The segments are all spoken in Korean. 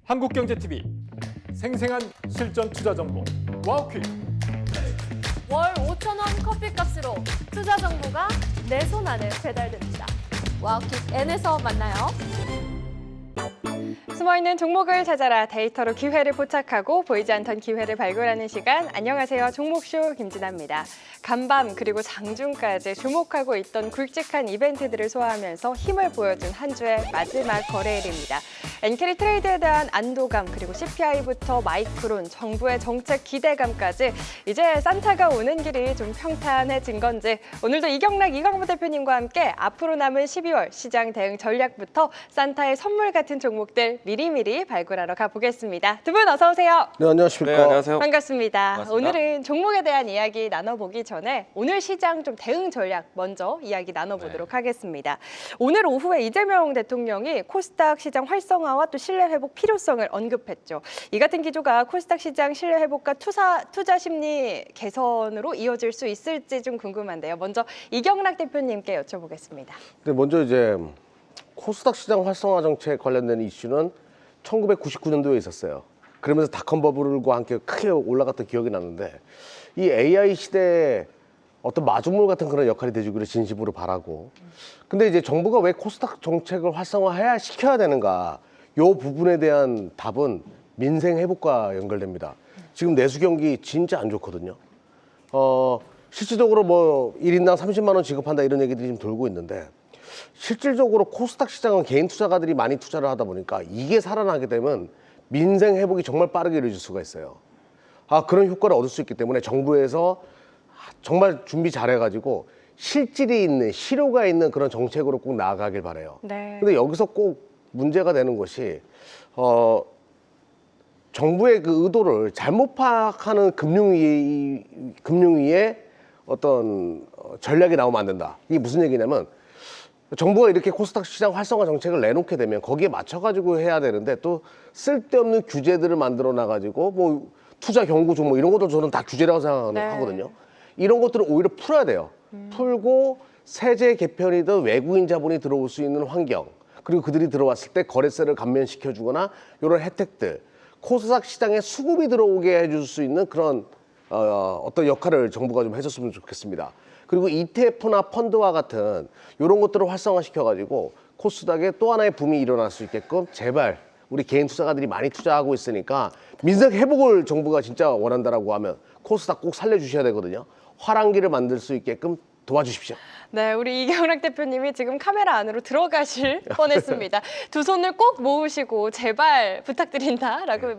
한국경제TV 생생한 실전 투자 정보 와우퀴. 월 5,000원 커피값으로 투자 정보가 내 손 안에 배달됩니다. 와우킥 N에서 만나요. 숨어있는 종목을 찾아라. 데이터로 기회를 포착하고 보이지 않던 기회를 발굴하는 시간. 안녕하세요. 종목쇼 김진아입니다. 간밤 그리고 장중까지 주목하고 있던 굵직한 이벤트들을 소화하면서 힘을 보여준 한 주의 마지막 거래일입니다. 엔캐리 트레이드에 대한 안도감 그리고 CPI부터 마이크론, 정부의 정책 기대감까지 이제 산타가 오는 길이 좀 평탄해진 건지 오늘도 이경락, 이광무 대표님과 함께 앞으로 남은 12월 시장 대응 전략부터 산타의 선물 같은 종목들 미리미리 발굴하러 가보겠습니다. 두 분 어서 오세요. 네, 안녕하십니까. 네, 안녕하세요. 반갑습니다. 반갑습니다. 오늘은 종목에 대한 이야기 나눠보기 전에 오늘 시장 좀 대응 전략 먼저 이야기 나눠보도록 하겠습니다. 오늘 오후에 이재명 대통령이 코스닥 시장 활성화와 또 신뢰 회복 필요성을 언급했죠. 이 같은 기조가 코스닥 시장 신뢰 회복과 투자 심리 개선으로 이어질 수 있을지 좀 궁금한데요. 먼저 이경락 대표님께 여쭤보겠습니다. 네, 먼저 이제 코스닥 시장 활성화 정책 관련된 이슈는 1999년도에 있었어요. 그러면서 닷컴 버블과 함께 크게 올라갔던 기억이 나는데 이 AI 시대에 어떤 마중물 같은 그런 역할이 되주기를 진심으로 바라고, 근데 이제 정부가 왜 코스닥 정책을 활성화해야 시켜야 되는가, 요 부분에 대한 답은 민생 회복과 연결됩니다. 지금 내수 경기 진짜 안 좋거든요. 실질적으로 뭐 1인당 30만 원 지급한다 이런 얘기들이 지금 돌고 있는데, 실질적으로 코스닥 시장은 개인 투자가들이 많이 투자를 하다 보니까 이게 살아나게 되면 민생 회복이 정말 빠르게 이루어질 수가 있어요. 그런 효과를 얻을 수 있기 때문에 정부에서 정말 준비 잘해가지고 실질이 있는, 실효가 있는 그런 정책으로 꼭 나아가길 바라요. 네. 근데 여기서 꼭 문제가 되는 것이 정부의 그 의도를 잘못 파악하는 금융위의 어떤 전략이 나오면 안 된다. 이게 무슨 얘기냐면, 정부가 이렇게 코스닥 시장 활성화 정책을 내놓게 되면 거기에 맞춰가지고 해야 되는데 또 쓸데없는 규제들을 만들어 놔가지고 뭐 투자 경고 종목 이런 것도 저는 다 규제라고 생각하거든요. 이런 것들을 오히려 풀어야 돼요. 풀고 세제 개편이든 외국인 자본이 들어올 수 있는 환경, 그리고 그들이 들어왔을 때 거래세를 감면시켜주거나 이런 혜택들, 코스닥 시장에 수급이 들어오게 해줄 수 있는 그런 어떤 역할을 정부가 좀 해줬으면 좋겠습니다. 그리고 ETF나 펀드와 같은 이런 것들을 활성화시켜가지고 코스닥에 또 하나의 붐이 일어날 수 있게끔 제발 우리 개인 투자가들이 많이 투자하고 있으니까 민생 회복을 정부가 진짜 원한다라고 하면 코스닥 꼭 살려주셔야 되거든요. 화랑기를 만들 수 있게끔 도와주십시오. 네, 우리 이경락 대표님이 지금 카메라 안으로 들어가실 뻔했습니다. 두 손을 꼭 모으시고 제발 부탁드린다라고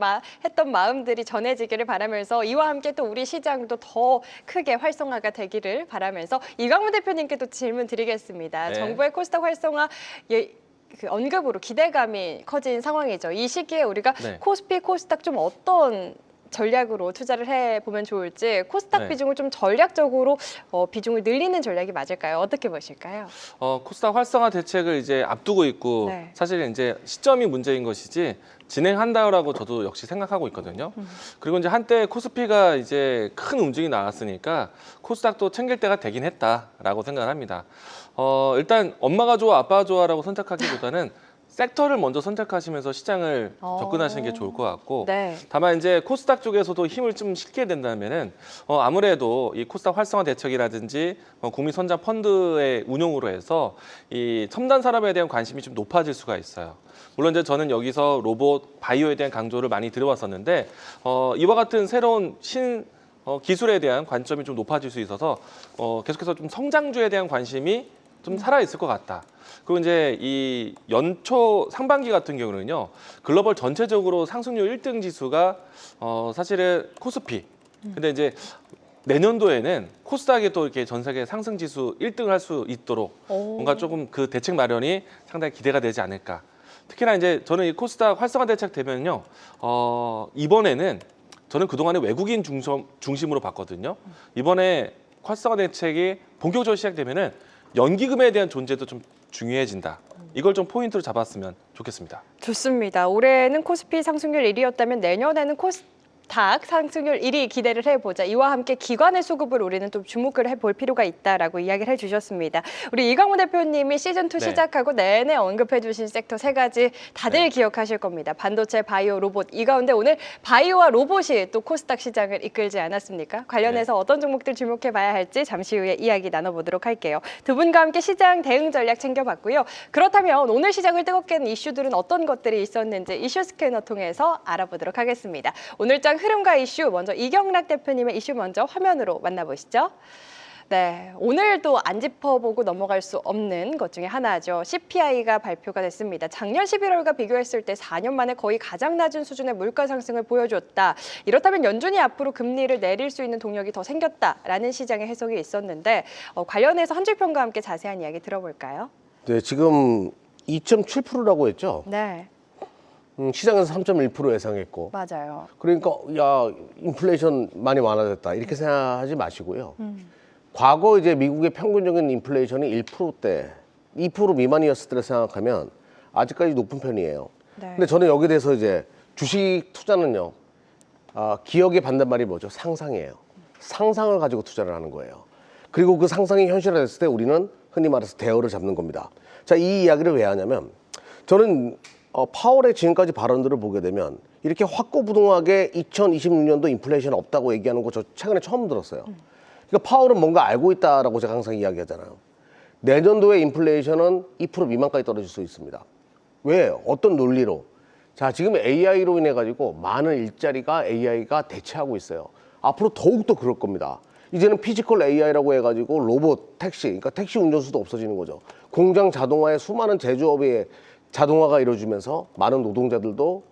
했던 마음들이 전해지기를 바라면서 이와 함께 또 우리 시장도 더 크게 활성화가 되기를 바라면서 이광무 대표님께 또 질문 드리겠습니다. 네. 정부의 코스닥 활성화 그 언급으로 기대감이 커진 상황이죠. 이 시기에 우리가 코스피, 코스닥 좀 어떤 전략으로 투자를 해보면 좋을지, 코스닥 비중을 좀 전략적으로 비중을 늘리는 전략이 맞을까요? 어떻게 보실까요? 코스닥 활성화 대책을 이제 앞두고 있고 사실 이제 시점이 문제인 것이지 진행한다라고 저도 역시 생각하고 있거든요. 그리고 이제 한때 코스피가 이제 큰 움직임이 나왔으니까 코스닥도 챙길 때가 되긴 했다라고 생각을 합니다. 일단 엄마가 좋아, 아빠가 좋아라고 선택하기보다는 섹터를 먼저 선택하시면서 시장을 접근하시는 게 좋을 것 같고, 다만 이제 코스닥 쪽에서도 힘을 좀 실게 된다면은 아무래도 이 코스닥 활성화 대책이라든지 국민 선장 펀드의 운용으로 해서 이 첨단 산업에 대한 관심이 좀 높아질 수가 있어요. 물론 이제 저는 여기서 로봇, 바이오에 대한 강조를 많이 들어왔었는데 이와 같은 새로운 기술에 대한 관점이 좀 높아질 수 있어서 계속해서 좀 성장주에 대한 관심이 좀 살아있을 것 같다. 그리고 이제 이 연초 상반기 같은 경우는요, 글로벌 전체적으로 상승률 1등 지수가 사실은 코스피. 근데 이제 내년도에는 코스닥이 또 이렇게 전 세계 상승 지수 1등을 할 수 있도록 뭔가 조금 그 대책 마련이 상당히 기대가 되지 않을까. 특히나 이제 저는 이 코스닥 활성화 대책 되면요, 이번에는 저는 그동안에 외국인 중심으로 봤거든요. 이번에 활성화 대책이 본격적으로 시작되면은 연기금에 대한 존재도 좀 중요해진다. 이걸 좀 포인트로 잡았으면 좋겠습니다. 좋습니다. 올해는 코스피 상승률 1위였다면 내년에는 코스닥 상승률 1위 기대를 해보자. 이와 함께 기관의 수급을 우리는 좀 주목을 해볼 필요가 있다라고 이야기를 해주셨습니다. 우리 이강무 대표님이 시즌2 시작하고 내내 언급해주신 섹터 3가지 다들 기억하실 겁니다. 반도체, 바이오, 로봇. 이 가운데 오늘 바이오와 로봇이 또 코스닥 시장을 이끌지 않았습니까? 관련해서 어떤 종목들 주목해봐야 할지 잠시 후에 이야기 나눠보도록 할게요. 두 분과 함께 시장 대응 전략 챙겨봤고요. 그렇다면 오늘 시장을 뜨겁게 하는 이슈들은 어떤 것들이 있었는지 이슈 스캐너 통해서 알아보도록 하겠습니다. 오늘장 흐름과 이슈 먼저 이경락 대표님의 이슈 먼저 화면으로 만나보시죠. 네, 오늘도 안 짚어보고 넘어갈 수 없는 것 중에 하나죠. CPI가 발표가 됐습니다. 작년 11월과 비교했을 때 4년 만에 거의 가장 낮은 수준의 물가 상승을 보여줬다. 이렇다면 연준이 앞으로 금리를 내릴 수 있는 동력이 더 생겼다라는 시장의 해석이 있었는데 관련해서 한 줄 평과 함께 자세한 이야기 들어볼까요? 네, 지금 2.7%라고 했죠. 네, 시장에서 3.1% 예상했고. 맞아요. 그러니까 야 인플레이션 많이 완화됐다 이렇게 생각하지 마시고요. 과거 이제 미국의 평균적인 인플레이션이 1%대, 2% 미만이었을 때를 생각하면 아직까지 높은 편이에요. 네. 근데 저는 여기에 대해서 이제 주식 투자는요, 기억에 반대말이 뭐죠? 상상이에요. 상상을 가지고 투자를 하는 거예요. 그리고 그 상상이 현실화됐을 때 우리는 흔히 말해서 대어를 잡는 겁니다. 자, 이 이야기를 왜 하냐면 저는 파월의 지금까지 발언들을 보게 되면 이렇게 확고부동하게 2026년도 인플레이션 없다고 얘기하는 거 저 최근에 처음 들었어요. 그러니까 파월은 뭔가 알고 있다라고 제가 항상 이야기하잖아요. 내년도에 인플레이션은 2% 미만까지 떨어질 수 있습니다. 왜? 어떤 논리로? 자, 지금 AI로 인해 가지고 많은 일자리가 AI가 대체하고 있어요. 앞으로 더욱더 그럴 겁니다. 이제는 피지컬 AI라고 해가지고 로봇, 택시, 그러니까 택시 운전수도 없어지는 거죠. 공장 자동화에 수많은 제조업의 자동화가 이루어지면서 많은 노동자들도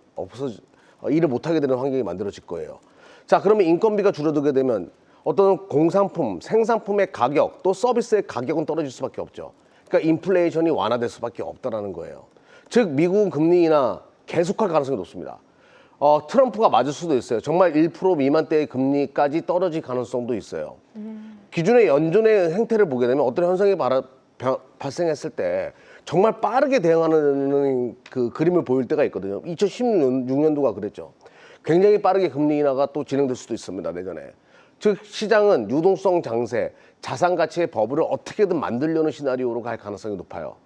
일을 못하게 되는 환경이 만들어질 거예요. 자, 그러면 인건비가 줄어들게 되면 어떤 공산품, 생산품의 가격, 또 서비스의 가격은 떨어질 수밖에 없죠. 그러니까 인플레이션이 완화될 수밖에 없다는 거예요. 즉, 미국은 금리 인하 계속할 가능성이 높습니다. 트럼프가 맞을 수도 있어요. 정말 1% 미만대의 금리까지 떨어질 가능성도 있어요. 기존의 연준의 행태를 보게 되면 어떤 현상이 발생했을 때 정말 빠르게 대응하는 그 그림을 보일 때가 있거든요. 2016년도가 그랬죠. 굉장히 빠르게 금리 인하가 또 진행될 수도 있습니다, 내년에. 즉, 시장은 유동성 장세, 자산 가치의 버블을 어떻게든 만들려는 시나리오로 갈 가능성이 높아요.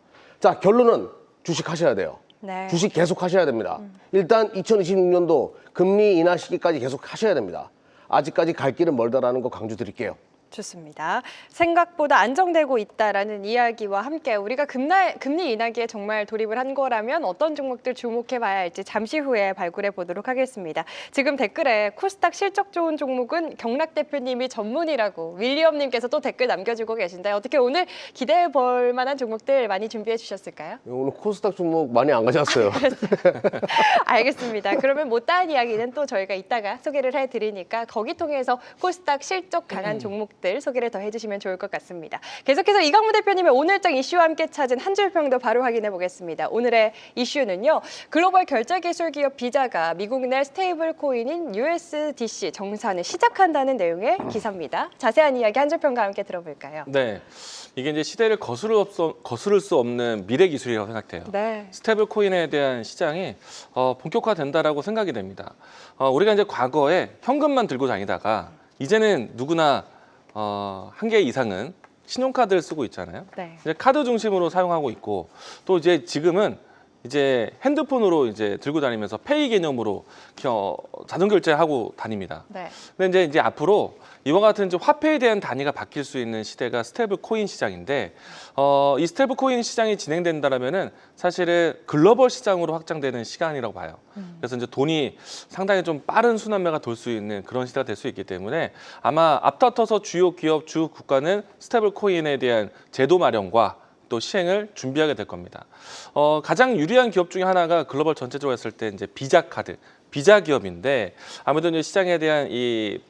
자, 결론은 주식 하셔야 돼요. 네. 주식 계속 하셔야 됩니다. 일단 2026년도 금리 인하 시기까지 계속 하셔야 됩니다. 아직까지 갈 길은 멀다라는 거 강조드릴게요. 좋습니다. 생각보다 안정되고 있다라는 이야기와 함께 우리가 금리 인하기에 정말 돌입을 한 거라면 어떤 종목들 주목해봐야 할지 잠시 후에 발굴해 보도록 하겠습니다. 지금 댓글에 코스닥 실적 좋은 종목은 경락 대표님이 전문이라고 윌리엄님께서 또 댓글 남겨주고 계신데 어떻게 오늘 기대해 볼 만한 종목들 많이 준비해 주셨을까요? 오늘 코스닥 종목 많이 안 가셨어요. 알겠습니다. 그러면 못다한 이야기는 또 저희가 이따가 소개를 해드리니까 거기 통해서 코스닥 실적 강한 종목들 소개를 더 해주시면 좋을 것 같습니다. 계속해서 이강무 대표님의 오늘장 이슈와 함께 찾은 한 줄 평도 바로 확인해 보겠습니다. 오늘의 이슈는요. 글로벌 결제기술 기업 비자가 미국 내 스테이블 코인인 USDC 정산을 시작한다는 내용의 기사입니다. 자세한 이야기 한 줄 평과 함께 들어볼까요? 네, 이게 이제 시대를 거스를 수 없는 미래 기술이라고 생각돼요. 네. 스테이블 코인에 대한 시장이 본격화된다라고 생각이 됩니다. 우리가 이제 과거에 현금만 들고 다니다가 이제는 누구나 한 개 이상은 신용카드를 쓰고 있잖아요. 네. 이제 카드 중심으로 사용하고 있고 또 이제 지금은 이제 핸드폰으로 이제 들고 다니면서 페이 개념으로 자동 결제하고 다닙니다. 네. 근데 이제 앞으로 이와 같은 이제 화폐에 대한 단위가 바뀔 수 있는 시대가 스테이블 코인 시장인데 이 스테이블 코인 시장이 진행된다라면은 사실은 글로벌 시장으로 확장되는 시간이라고 봐요. 그래서 이제 돈이 상당히 좀 빠른 순환매가 돌 수 있는 그런 시대가 될 수 있기 때문에 아마 앞다퉈서 주요 기업, 주 국가는 스테이블 코인에 대한 제도 마련과 또 시행을 준비하게 될 겁니다. 가장 유리한 기업 중에 하나가 글로벌 전체적으로 했을 때 이제 비자 카드, 비자 기업인데 아무래도 이제 시장에 대한 이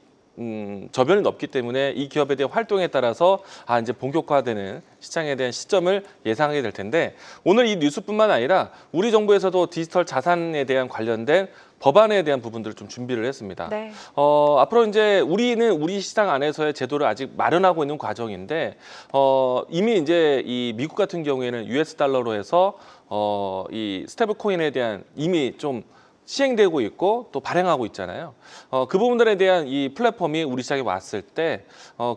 저변이 높기 때문에 이 기업에 대한 활동에 따라서 이제 본격화되는 시장에 대한 시점을 예상하게 될 텐데 오늘 이 뉴스뿐만 아니라 우리 정부에서도 디지털 자산에 대한 관련된 법안에 대한 부분들을 좀 준비를 했습니다. 네. 앞으로 이제 우리는 우리 시장 안에서의 제도를 아직 마련하고 있는 과정인데 이미 이제 이 미국 같은 경우에는 US 달러로 해서 이 스테이블 코인에 대한 이미 좀 시행되고 있고 또 발행하고 있잖아요. 그 부분들에 대한 이 플랫폼이 우리 시장에 왔을 때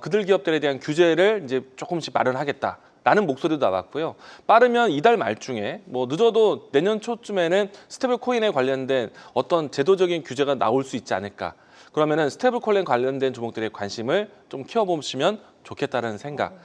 그들 기업들에 대한 규제를 이제 조금씩 마련하겠다. 라는 목소리도 나왔고요. 빠르면 이달 말중에 뭐 늦어도 내년 초쯤에는 스테이블 코인에 관련된 어떤 제도적인 규제가 나올 수 있지 않을까. 그러면은 스테이블 코인 관련된 종목들의 관심을 좀 키워보시면 좋겠다는 생각.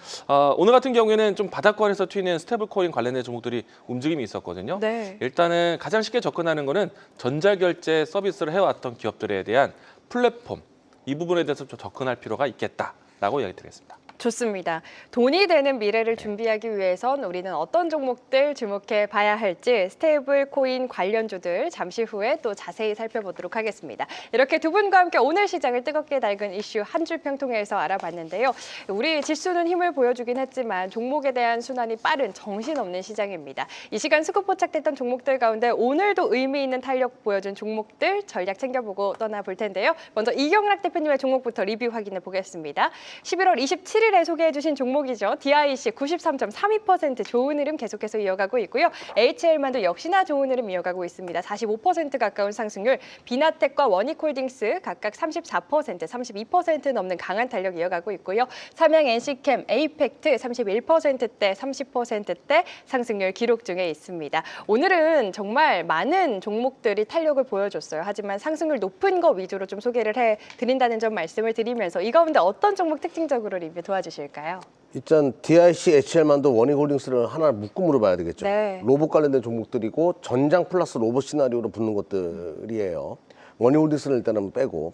오늘 같은 경우에는 좀 바닥권에서 튀는 스테이블 코인 관련된 종목들이 움직임이 있었거든요. 네. 일단은 가장 쉽게 접근하는 거는 전자결제 서비스를 해왔던 기업들에 대한 플랫폼 이 부분에 대해서 좀 접근할 필요가 있겠다라고 이야기 드리겠습니다. 좋습니다. 돈이 되는 미래를 준비하기 위해선 우리는 어떤 종목들 주목해 봐야 할지 스테이블 코인 관련주들 잠시 후에 또 자세히 살펴보도록 하겠습니다. 이렇게 두 분과 함께 오늘 시장을 뜨겁게 달군 이슈 한 줄 평 통해서 알아봤는데요. 우리 지수는 힘을 보여주긴 했지만 종목에 대한 순환이 빠른 정신없는 시장입니다. 이 시간 수급 포착됐던 종목들 가운데 오늘도 의미 있는 탄력 보여준 종목들 전략 챙겨보고 떠나볼 텐데요. 먼저 이경락 대표님의 종목부터 리뷰 확인해 보겠습니다. 11월 27일에 소개해 주신 종목이죠. DIC 93.32% 좋은 흐름 계속해서 이어가고 있고요. HL만도 역시나 좋은 흐름 이어가고 있습니다. 45% 가까운 상승률, 비나텍과 원익홀딩스 각각 34%, 32% 넘는 강한 탄력 이어가고 있고요. 삼양 NC캠, 에이펙트 31%대, 30%대 상승률 기록 중에 있습니다. 오늘은 정말 많은 종목들이 탄력을 보여줬어요. 하지만 상승률 높은 거 위주로 좀 소개를 해드린다는 점 말씀을 드리면서 이 가운데 어떤 종목 특징적으로 리뷰 도와주실까요? 일단 DIC, HL만도 원익홀딩스를 하나 묶음으로 봐야 되겠죠. 네. 로봇 관련된 종목들이고 전장 플러스 로봇 시나리오로 붙는 것들이에요. 원익홀딩스는 일단은 빼고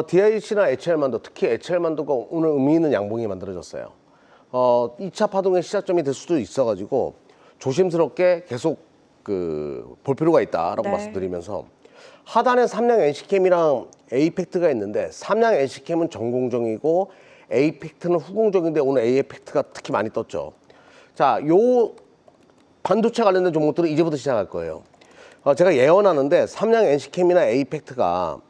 DIC나 HL만도 특히 HL만도가 오늘 의미 있는 양봉이 만들어졌어요. 2차 파동의 시작점이 될 수도 있어가지고 조심스럽게 계속 볼 필요가 있다라고 네. 말씀드리면서 하단에 삼양 NC캠이랑 에이펙트가 있는데 삼양 NC캠은 전공정이고 에이펙트는 후공정인데 오늘 에이펙트가 특히 많이 떴죠. 자, 요 반도체 관련된 종목들은 이제부터 시작할 거예요. 제가 예언하는데 삼양 NC캠이나 에이펙트가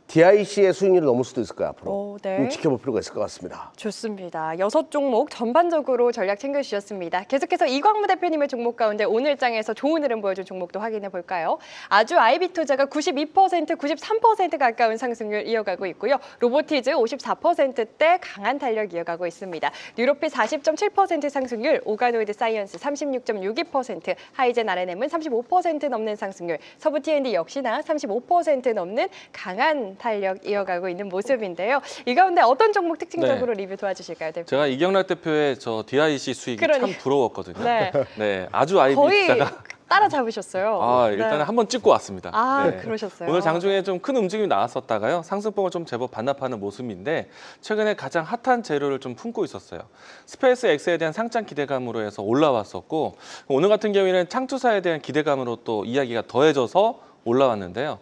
DIC의 수익률이 넘을 수도 있을 거예요, 앞으로. 네. 지켜볼 필요가 있을 것 같습니다. 좋습니다. 6종목 전반적으로 전략 챙겨주셨습니다. 계속해서 이광무 대표님의 종목 가운데 오늘 장에서 좋은 흐름 보여준 종목도 확인해 볼까요? 아주 IB투자가 92%, 93% 가까운 상승률 이어가고 있고요. 로보티즈 54%대 강한 탄력 이어가고 있습니다. 뉴로피 40.7% 상승률, 오가노이드 사이언스 36.62%, 하이젠 R&M은 35% 넘는 상승률, 서부 T&D 역시나 35% 넘는 강한 탄력 이어가고 있는 모습인데요. 이 가운데 어떤 종목 특징적으로 리뷰 도와주실까요, 대표님? 제가 이경락 대표의 저 DIC 수익이 참 부러웠거든요. 네. 네, 아주 IB 거의 투자가 따라잡으셨어요. 일단은 네. 한번 찍고 왔습니다. 네. 그러셨어요. 오늘 장중에 좀 큰 움직임이 나왔었다가요. 상승폭을 좀 제법 반납하는 모습인데 최근에 가장 핫한 재료를 좀 품고 있었어요. 스페이스 X에 대한 상장 기대감으로 해서 올라왔었고 오늘 같은 경우에는 창투사에 대한 기대감으로 또 이야기가 더해져서 올라왔는데요.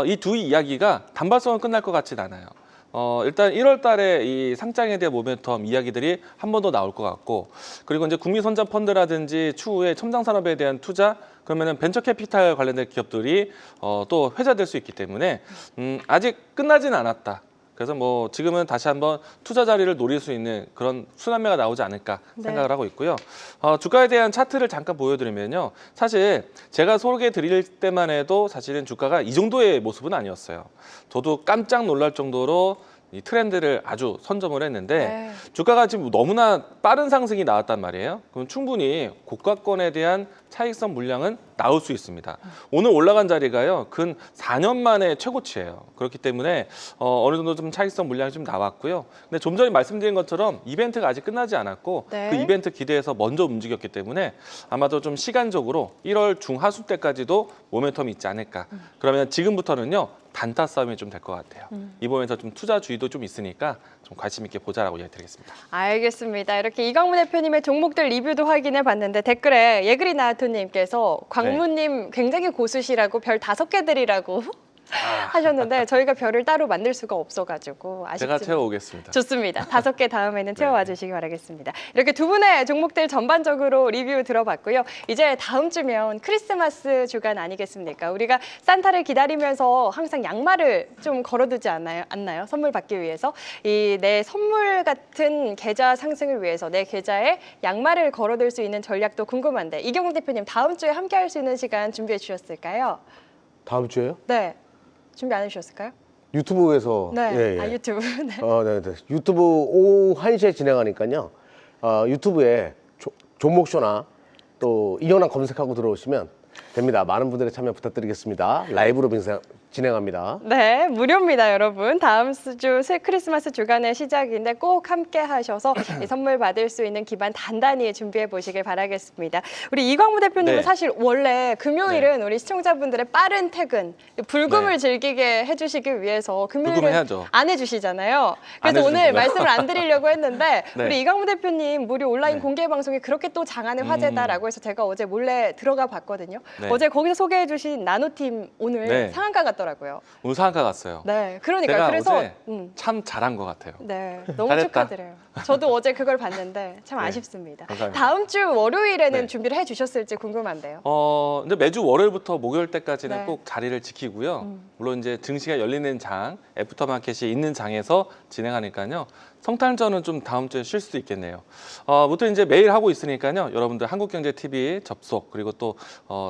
이 두 이야기가 단발성은 끝날 것 같진 않아요. 일단 1월 달에 이 상장에 대한 모멘텀 이야기들이 한 번 더 나올 것 같고 그리고 이제 국민선자펀드라든지 추후에 첨단산업에 대한 투자 그러면은 벤처 캐피탈 관련된 기업들이 또 회자될 수 있기 때문에 아직 끝나지는 않았다. 그래서 뭐 지금은 다시 한번 투자 자리를 노릴 수 있는 그런 순환매가 나오지 않을까 생각을 하고 있고요. 주가에 대한 차트를 잠깐 보여드리면요. 사실 제가 소개해 드릴 때만 해도 사실은 주가가 이 정도의 모습은 아니었어요. 저도 깜짝 놀랄 정도로 이 트렌드를 아주 선점을 했는데 주가가 지금 너무나 빠른 상승이 나왔단 말이에요. 그럼 충분히 고가권에 대한 차익선 물량은 나올 수 있습니다. 오늘 올라간 자리가요, 근 4년 만에 최고치예요. 그렇기 때문에 어느 정도 좀 차익선 물량이 좀 나왔고요. 근데 좀 전에 말씀드린 것처럼 이벤트가 아직 끝나지 않았고 그 이벤트 기대해서 먼저 움직였기 때문에 아마도 좀 시간적으로 1월 중하순 때까지도 모멘텀이 있지 않을까. 그러면 지금부터는요. 단타 싸움이 좀 될 것 같아요. 이번에서 좀 투자 주의도 좀 있으니까 좀 관심 있게 보자라고 이야기드리겠습니다. 알겠습니다. 이렇게 이광무 대표님의 종목들 리뷰도 확인해 봤는데 댓글에 예그리 나토님께서 광무님 굉장히 고수시라고 별 5개 드리라고 하셨는데 저희가 별을 따로 만들 수가 없어가지고 아쉽지만 제가 채워오겠습니다. 좋습니다. 5개 다음에는 채워와 주시기 바라겠습니다. 이렇게 두 분의 종목들 전반적으로 리뷰 들어봤고요. 이제 다음 주면 크리스마스 주간 아니겠습니까? 우리가 산타를 기다리면서 항상 양말을 좀 걸어두지 않나요? 선물 받기 위해서. 이 내 선물 같은 계좌 상승을 위해서 내 계좌에 양말을 걸어둘 수 있는 전략도 궁금한데 이경훈 대표님 다음 주에 함께 할 수 있는 시간 준비해 주셨을까요? 다음 주에요? 네. 준비 안 해주셨을까요? 유튜브에서 네. 예, 예. 아, 유튜브. 네. 네. 유튜브 오후 1시에 진행하니까요. 유튜브에 종목쇼나 또 이영락 검색하고 들어오시면 됩니다. 많은 분들의 참여 부탁드리겠습니다. 라이브로 진행합니다. 네, 무료입니다, 여러분. 다음 주 크리스마스 주간의 시작인데 꼭 함께 하셔서 이 선물 받을 수 있는 기반 단단히 준비해 보시길 바라겠습니다. 우리 이광무 대표님은 네. 사실 원래 금요일은 우리 시청자분들의 빠른 퇴근, 불금을 네. 즐기게 해주시기 위해서 불금을 금요일은 해야죠. 안 해주시잖아요. 안 그래서 오늘 해주는구나. 말씀을 안 드리려고 했는데 네. 우리 이광무 대표님 무료 온라인 네. 공개 방송이 그렇게 또 장안의 화제다라고 해서 제가 어제 몰래 들어가 봤거든요. 네. 어제 거기서 소개해 주신 나노팀 오늘 네. 상한가 같더라고요. 오늘 상한가 갔어요. 네, 그러니까요. 내가 그래서 어제 참 잘한 것 같아요. 네, 너무 잘했다. 축하드려요. 저도 어제 그걸 봤는데 참 네, 아쉽습니다. 감사합니다. 다음 주 월요일에는 네. 준비를 해주셨을지 궁금한데요. 근데 매주 월요일부터 목요일 때까지는 네. 꼭 자리를 지키고요. 물론 이제 증시가 열리는 장, 애프터마켓이 있는 장에서 진행하니까요. 성탄절은 좀 다음 주에 쉴 수도 있겠네요. 무튼 이제 매일 하고 있으니까요. 여러분들 한국경제TV 접속 그리고 또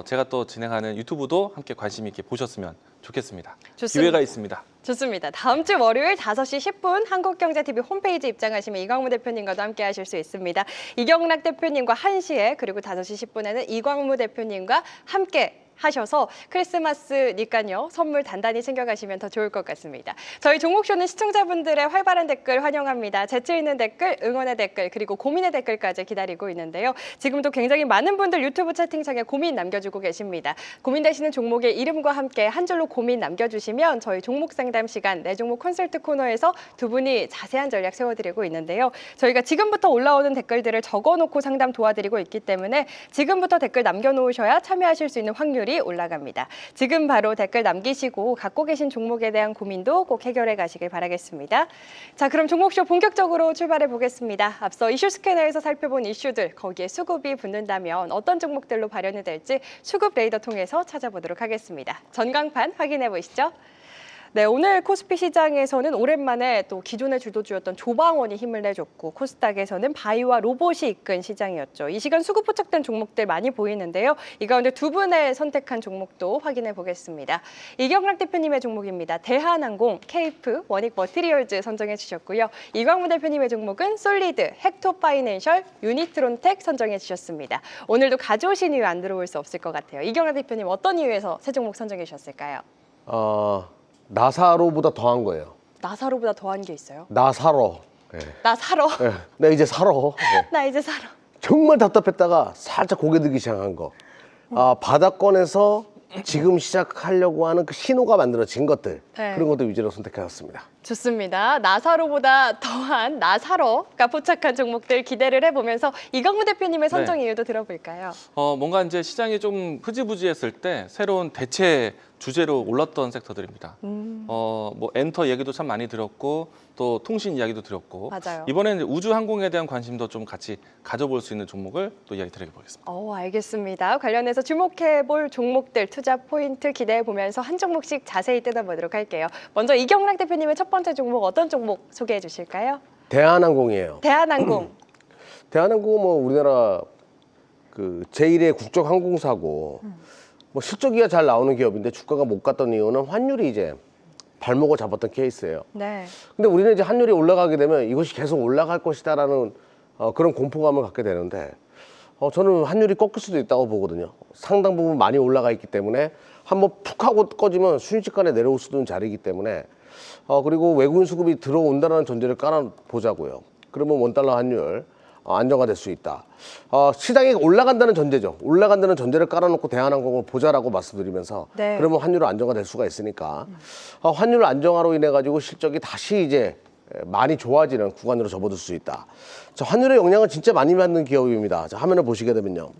제가 또 진행하는 유튜브도 함께 관심 있게 보셨으면 좋겠습니다. 좋습니다. 기회가 있습니다. 좋습니다. 다음 주 월요일 5시 10분 한국경제TV 홈페이지 입장하시면 이광무 대표님과도 함께 하실 수 있습니다. 이경락 대표님과 1시에 그리고 5시 10분에는 이광무 대표님과 함께 하셔서 크리스마스니까요. 선물 단단히 챙겨가시면 더 좋을 것 같습니다. 저희 종목쇼는 시청자분들의 활발한 댓글 환영합니다. 재치 있는 댓글, 응원의 댓글, 그리고 고민의 댓글까지 기다리고 있는데요. 지금도 굉장히 많은 분들 유튜브 채팅창에 고민 남겨주고 계십니다. 고민되시는 종목의 이름과 함께 한 줄로 고민 남겨주시면 저희 종목 상담 시간, 내 종목 컨설트 코너에서 두 분이 자세한 전략 세워드리고 있는데요. 저희가 지금부터 올라오는 댓글들을 적어놓고 상담 도와드리고 있기 때문에 지금부터 댓글 남겨놓으셔야 참여하실 수 있는 확률이 올라갑니다. 지금 바로 댓글 남기시고 갖고 계신 종목에 대한 고민도 꼭 해결해 가시길 바라겠습니다. 자, 그럼 종목쇼 본격적으로 출발해 보겠습니다. 앞서 이슈 스캐너에서 살펴본 이슈들, 거기에 수급이 붙는다면 어떤 종목들로 발현이 될지 수급 레이더 통해서 찾아보도록 하겠습니다. 전광판 확인해 보시죠. 네, 오늘 코스피 시장에서는 오랜만에 또 기존의 주도주였던 조방원이 힘을 내줬고 코스닥에서는 바이오와 로봇이 이끈 시장이었죠. 이 시간 수급 포착된 종목들 많이 보이는데요. 이 가운데 두 분의 선택한 종목도 확인해 보겠습니다. 이경락 대표님의 종목입니다. 대한항공, 케이프, 원익머티리얼즈 선정해 주셨고요. 이광무 대표님의 종목은 솔리드, 헥토파이낸셜, 유니트론텍 선정해 주셨습니다. 오늘도 가져오신 이유 안 들어올 수 없을 것 같아요. 이경락 대표님 어떤 이유에서 새 종목 선정해 주셨을까요? 나사로보다 더한 거예요. 나사로보다 더한 게 있어요? 나 사러. 예. 나 사러. 예. 나 이제 살어. 예. 나 이제 사러. 정말 답답했다가 살짝 고개 들기 시작한 거. 바닥권에서 지금 시작하려고 하는 그 신호가 만들어진 것들. 네. 그런 것들 위주로 선택해봤습니다. 좋습니다. 나사로보다 더한 나사로가 포착한 종목들 기대를 해보면서 이광무 대표님의 선정 이유도 들어볼까요? 뭔가 이제 시장이 좀 흐지부지했을 때 새로운 대체 주제로 올랐던 섹터들입니다. 뭐 엔터 얘기도 참 많이 들었고 또 통신 이야기도 들었고 맞아요. 이번에는 우주 항공에 대한 관심도 좀 같이 가져볼 수 있는 종목을 또 이야기 드려보겠습니다. 알겠습니다. 관련해서 주목해볼 종목들 투자 포인트 기대해보면서 한 종목씩 자세히 뜯어보도록 할게요. 먼저 이경락 대표님의 첫 번째 종목 어떤 종목 소개해 주실까요? 대한항공이에요. 대한항공. 대한항공은 뭐 우리나라 그 제1의 국적 항공사고 뭐 실적이야 잘 나오는 기업인데 주가가 못 갔던 이유는 환율이 이제 발목을 잡았던 케이스예요. 네. 근데 우리는 이제 환율이 올라가게 되면 이것이 계속 올라갈 것이다라는 그런 공포감을 갖게 되는데 저는 환율이 꺾일 수도 있다고 보거든요. 상당 부분 많이 올라가 있기 때문에 한번 푹 하고 꺼지면 순식간에 내려올 수도 있는 자리이기 때문에 그리고 외국인 수급이 들어온다는 전제를 깔아보자고요. 그러면 원달러 환율 안정화될 수 있다. 시장이 올라간다는 전제죠. 올라간다는 전제를 깔아놓고 대한항공을 보자라고 말씀드리면서 네. 그러면 환율은 안정화될 수가 있으니까 환율 안정화로 인해 가지고 실적이 다시 이제 많이 좋아지는 구간으로 접어들 수 있다. 자, 환율의 영향을 진짜 많이 받는 기업입니다. 자, 화면을 보시게 되면요.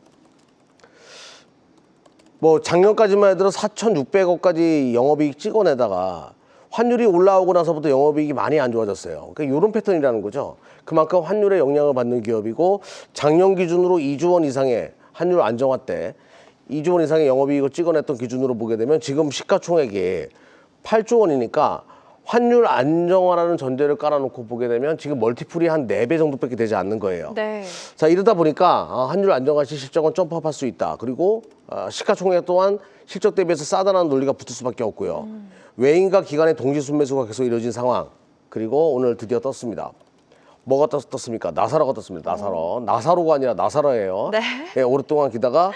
뭐 작년까지만 해도 4,600억까지 영업이익 찍어내다가 환율이 올라오고 나서부터 영업이익이 많이 안 좋아졌어요. 그러니까 이런 패턴이라는 거죠. 그만큼 환율의 영향을 받는 기업이고 작년 기준으로 2조 원 이상의 환율 안정화 때 2조 원 이상의 영업이익을 찍어냈던 기준으로 보게 되면 지금 시가총액이 8조 원이니까 환율 안정화라는 전제를 깔아놓고 보게 되면 지금 멀티플이 한 4배 정도밖에 되지 않는 거예요. 네. 자, 이러다 보니까 환율 안정화 시 실적은 점프업할 수 있다. 그리고 시가총액 또한 실적 대비해서 싸다는 논리가 붙을 수밖에 없고요. 외인과 기관의 동시 순매수가 계속 이루어진 상황. 그리고 오늘 드디어 떴습니다. 뭐가 떴습니까? 나사로가 떴습니다. 나사로. 나사로가 아니라 나사로예요. 네. 예, 오랫동안 기다가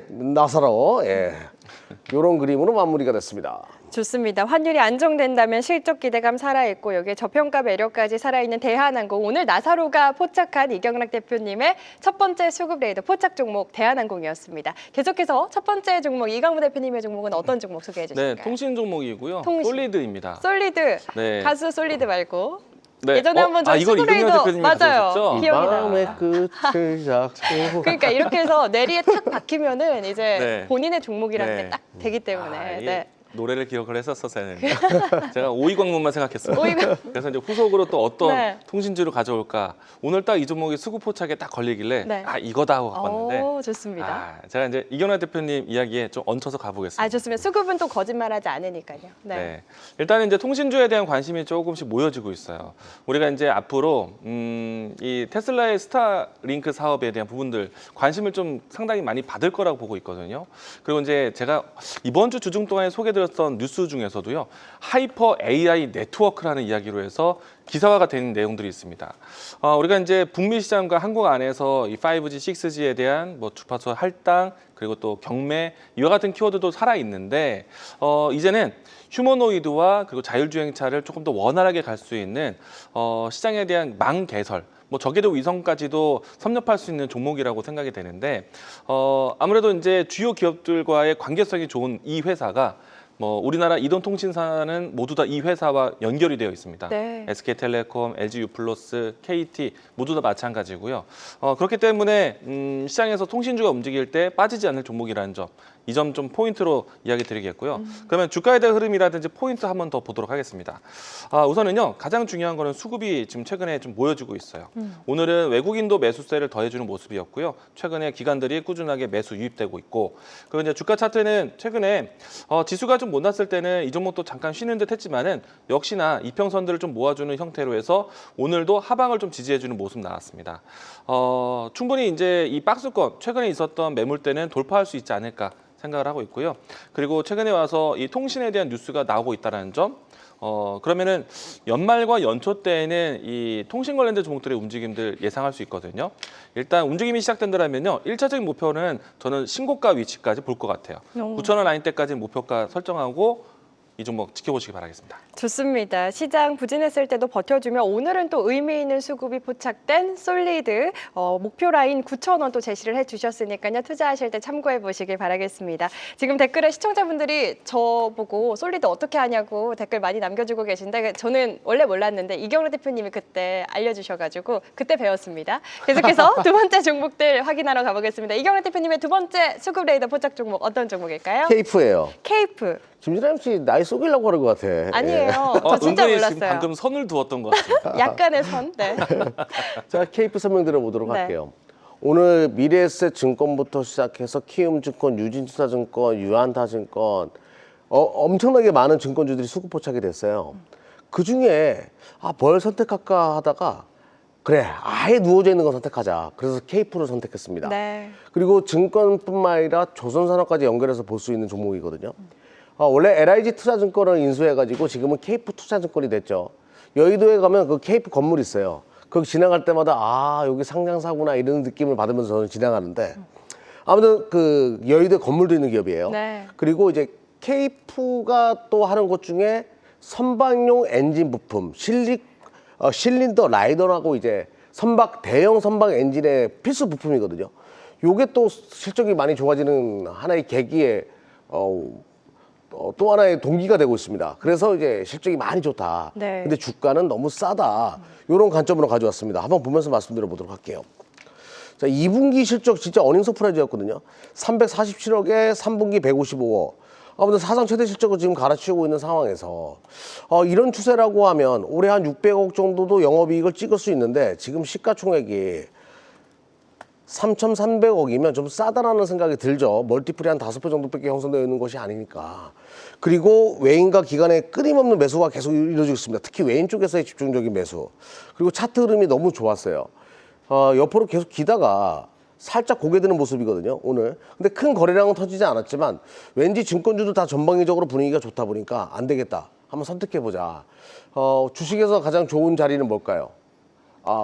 나사로. 예. 이런 그림으로 마무리가 됐습니다. 좋습니다. 환율이 안정된다면 실적 기대감 살아있고 여기에 저평가 매력까지 살아있는 대한항공. 오늘 나사로가 포착한 이경락 대표님의 첫 번째 수급 레이더 포착 종목 대한항공이었습니다. 계속해서 첫 번째 종목 이강무 대표님의 종목은 어떤 종목 소개해 주실까요? 네, 통신 종목이고요. 통신. 솔리드입니다. 솔리드. 네. 가수 솔리드 말고. 네. 예전에 한번 저희 이걸 수급 이경락 레이더 대표님이 맞아요. 가져오셨죠? 기억이 마음의 나요. 끝을 잡고. 그러니까 이렇게 해서 내리에 탁 박히면은 이제 네. 본인의 종목이라는 네. 게 딱 되기 때문에. 이게 네. 노래를 기억을 했었어야 했는데 제가 오이광문만 생각했어요. 오이광. 그래서 이제 후속으로 또 어떤 네. 통신주를 가져올까. 오늘 딱 이 종목이 수급 포착에 딱 걸리길래 네. 이거다 하고 봤는데 오, 좋습니다. 제가 이제 이경락 대표님 이야기에 좀 얹혀서 가보겠습니다. 좋습니다. 수급은 또 거짓말하지 않으니까요. 네. 네. 일단은 이제 통신주에 대한 관심이 조금씩 모여지고 있어요. 우리가 이제 앞으로 이 테슬라의 스타링크 사업에 대한 부분들 관심을 좀 상당히 많이 받을 거라고 보고 있거든요. 그리고 이제 제가 이번 주 주중 동안에 소개드렸던 뉴스 중에서도요, 하이퍼 AI 네트워크라는 이야기로 해서 기사화가 되는 내용들이 있습니다. 우리가 이제 북미 시장과 한국 안에서 이 5G, 6G에 대한 뭐 주파수 할당 그리고 또 경매 이와 같은 키워드도 살아 있는데 이제는 휴머노이드와 그리고 자율주행차를 조금 더 원활하게 갈 수 있는 시장에 대한 망 개설, 뭐 저궤도 위성까지도 섭렵할 수 있는 종목이라고 생각이 되는데 아무래도 이제 주요 기업들과의 관계성이 좋은 이 회사가 뭐 우리나라 이동통신사는 모두 다 이 회사와 연결이 되어 있습니다. 네. SK텔레콤, LG유플러스, KT 모두 다 마찬가지고요. 그렇기 때문에 시장에서 통신주가 움직일 때 빠지지 않을 종목이라는 점, 이 점 좀 포인트로 이야기 드리겠고요. 그러면 주가에 대한 흐름이라든지 포인트 한번 더 보도록 하겠습니다. 우선은요, 가장 중요한 거는 수급이 지금 최근에 좀 모여지고 있어요. 오늘은 외국인도 매수세를 더해주는 모습이었고요. 최근에 기관들이 꾸준하게 매수 유입되고 있고, 그리고 이제 주가 차트는 최근에 지수가 좀 못 났을 때는 이 종목도 잠깐 쉬는 듯 했지만은 역시나 이평선들을 좀 모아주는 형태로 해서 오늘도 하방을 좀 지지해주는 모습 나왔습니다. 충분히 이제 이 박스권 최근에 있었던 매물대는 돌파할 수 있지 않을까 생각을 하고 있고요. 그리고 최근에 와서 이 통신에 대한 뉴스가 나오고 있다는 점, 그러면은 연말과 연초 때에는 이 통신 관련된 종목들의 움직임들 예상할 수 있거든요. 일단 움직임이 시작된다면요, 1차적인 목표는 저는 신고가 위치까지 볼 것 같아요. 9,000원 라인대까지 목표가 설정하고 이 종목 지켜보시기 바라겠습니다. 좋습니다. 시장 부진했을 때도 버텨주며 오늘은 또 의미 있는 수급이 포착된 솔리드 목표 라인 9,000원 또 제시를 해주셨으니까요. 투자하실 때 참고해 보시길 바라겠습니다. 지금 댓글에 시청자분들이 저보고 솔리드 어떻게 하냐고 댓글 많이 남겨주고 계신데 저는 원래 몰랐는데 이경락 대표님이 그때 알려주셔가지고 그때 배웠습니다. 계속해서 두 번째 종목들 확인하러 가보겠습니다. 이경락 대표님의 두 번째 수급 레이더 포착 종목 어떤 종목일까요? 케이프예요. 케이프. 김진남 씨 나이 속이려고 하는 것 같아. 아니에요. 저 진짜 은근히 몰랐어요. 지금 방금 선을 두었던 것 같아요. 약간의 선. 네. 자, 케이프 설명 드려보도록 네. 할게요. 오늘 미래에셋 증권부터 시작해서 키움증권, 유진투자증권, 유한타증권 엄청나게 많은 증권주들이 수급 포착이 됐어요. 그중에 뭘 선택할까 하다가 그래, 아예 누워져 있는 거 선택하자. 그래서 케이프를 선택했습니다. 네. 그리고 증권뿐만 아니라 조선산업까지 연결해서 볼 수 있는 종목이거든요. 원래 LIG 투자증권을 인수해가지고 지금은 케이프 투자증권이 됐죠. 여의도에 가면 그 케이프 건물이 있어요. 거기 지나갈 때마다 여기 상장사구나 이런 느낌을 받으면서 저는 지나가는데 아무튼 그 여의도에 건물도 있는 기업이에요. 네. 그리고 이제 케이프가 또 하는 것 중에 선박용 엔진 부품, 실린더 라이더라고 이제 대형 선박 엔진의 필수 부품이거든요. 요게 또 실적이 많이 좋아지는 하나의 계기에 또 하나의 동기가 되고 있습니다. 그래서 이제 실적이 많이 좋다. 네. 근데 주가는 너무 싸다. 이런 관점으로 가져왔습니다. 한번 보면서 말씀드려 보도록 할게요. 자, 2분기 실적 진짜 어닝 서프라이즈였거든요. 347억에 3분기 155억. 아무튼 사상 최대 실적을 지금 갈아치우고 있는 상황에서 이런 추세라고 하면 올해 한 600억 정도도 영업이익을 찍을 수 있는데 지금 시가총액이 3,300억이면 좀 싸다라는 생각이 들죠. 멀티플이 한 5배 정도밖에 형성되어 있는 것이 아니니까. 그리고 외인과 기관의 끊임없는 매수가 계속 이루어지고 있습니다. 특히 외인 쪽에서의 집중적인 매수. 그리고 차트 흐름이 너무 좋았어요. 옆으로 계속 기다가 살짝 고개 드는 모습이거든요, 오늘. 근데 큰 거래량은 터지지 않았지만 왠지 증권주도 다 전방위적으로 분위기가 좋다 보니까 안 되겠다. 한번 선택해보자. 주식에서 가장 좋은 자리는 뭘까요?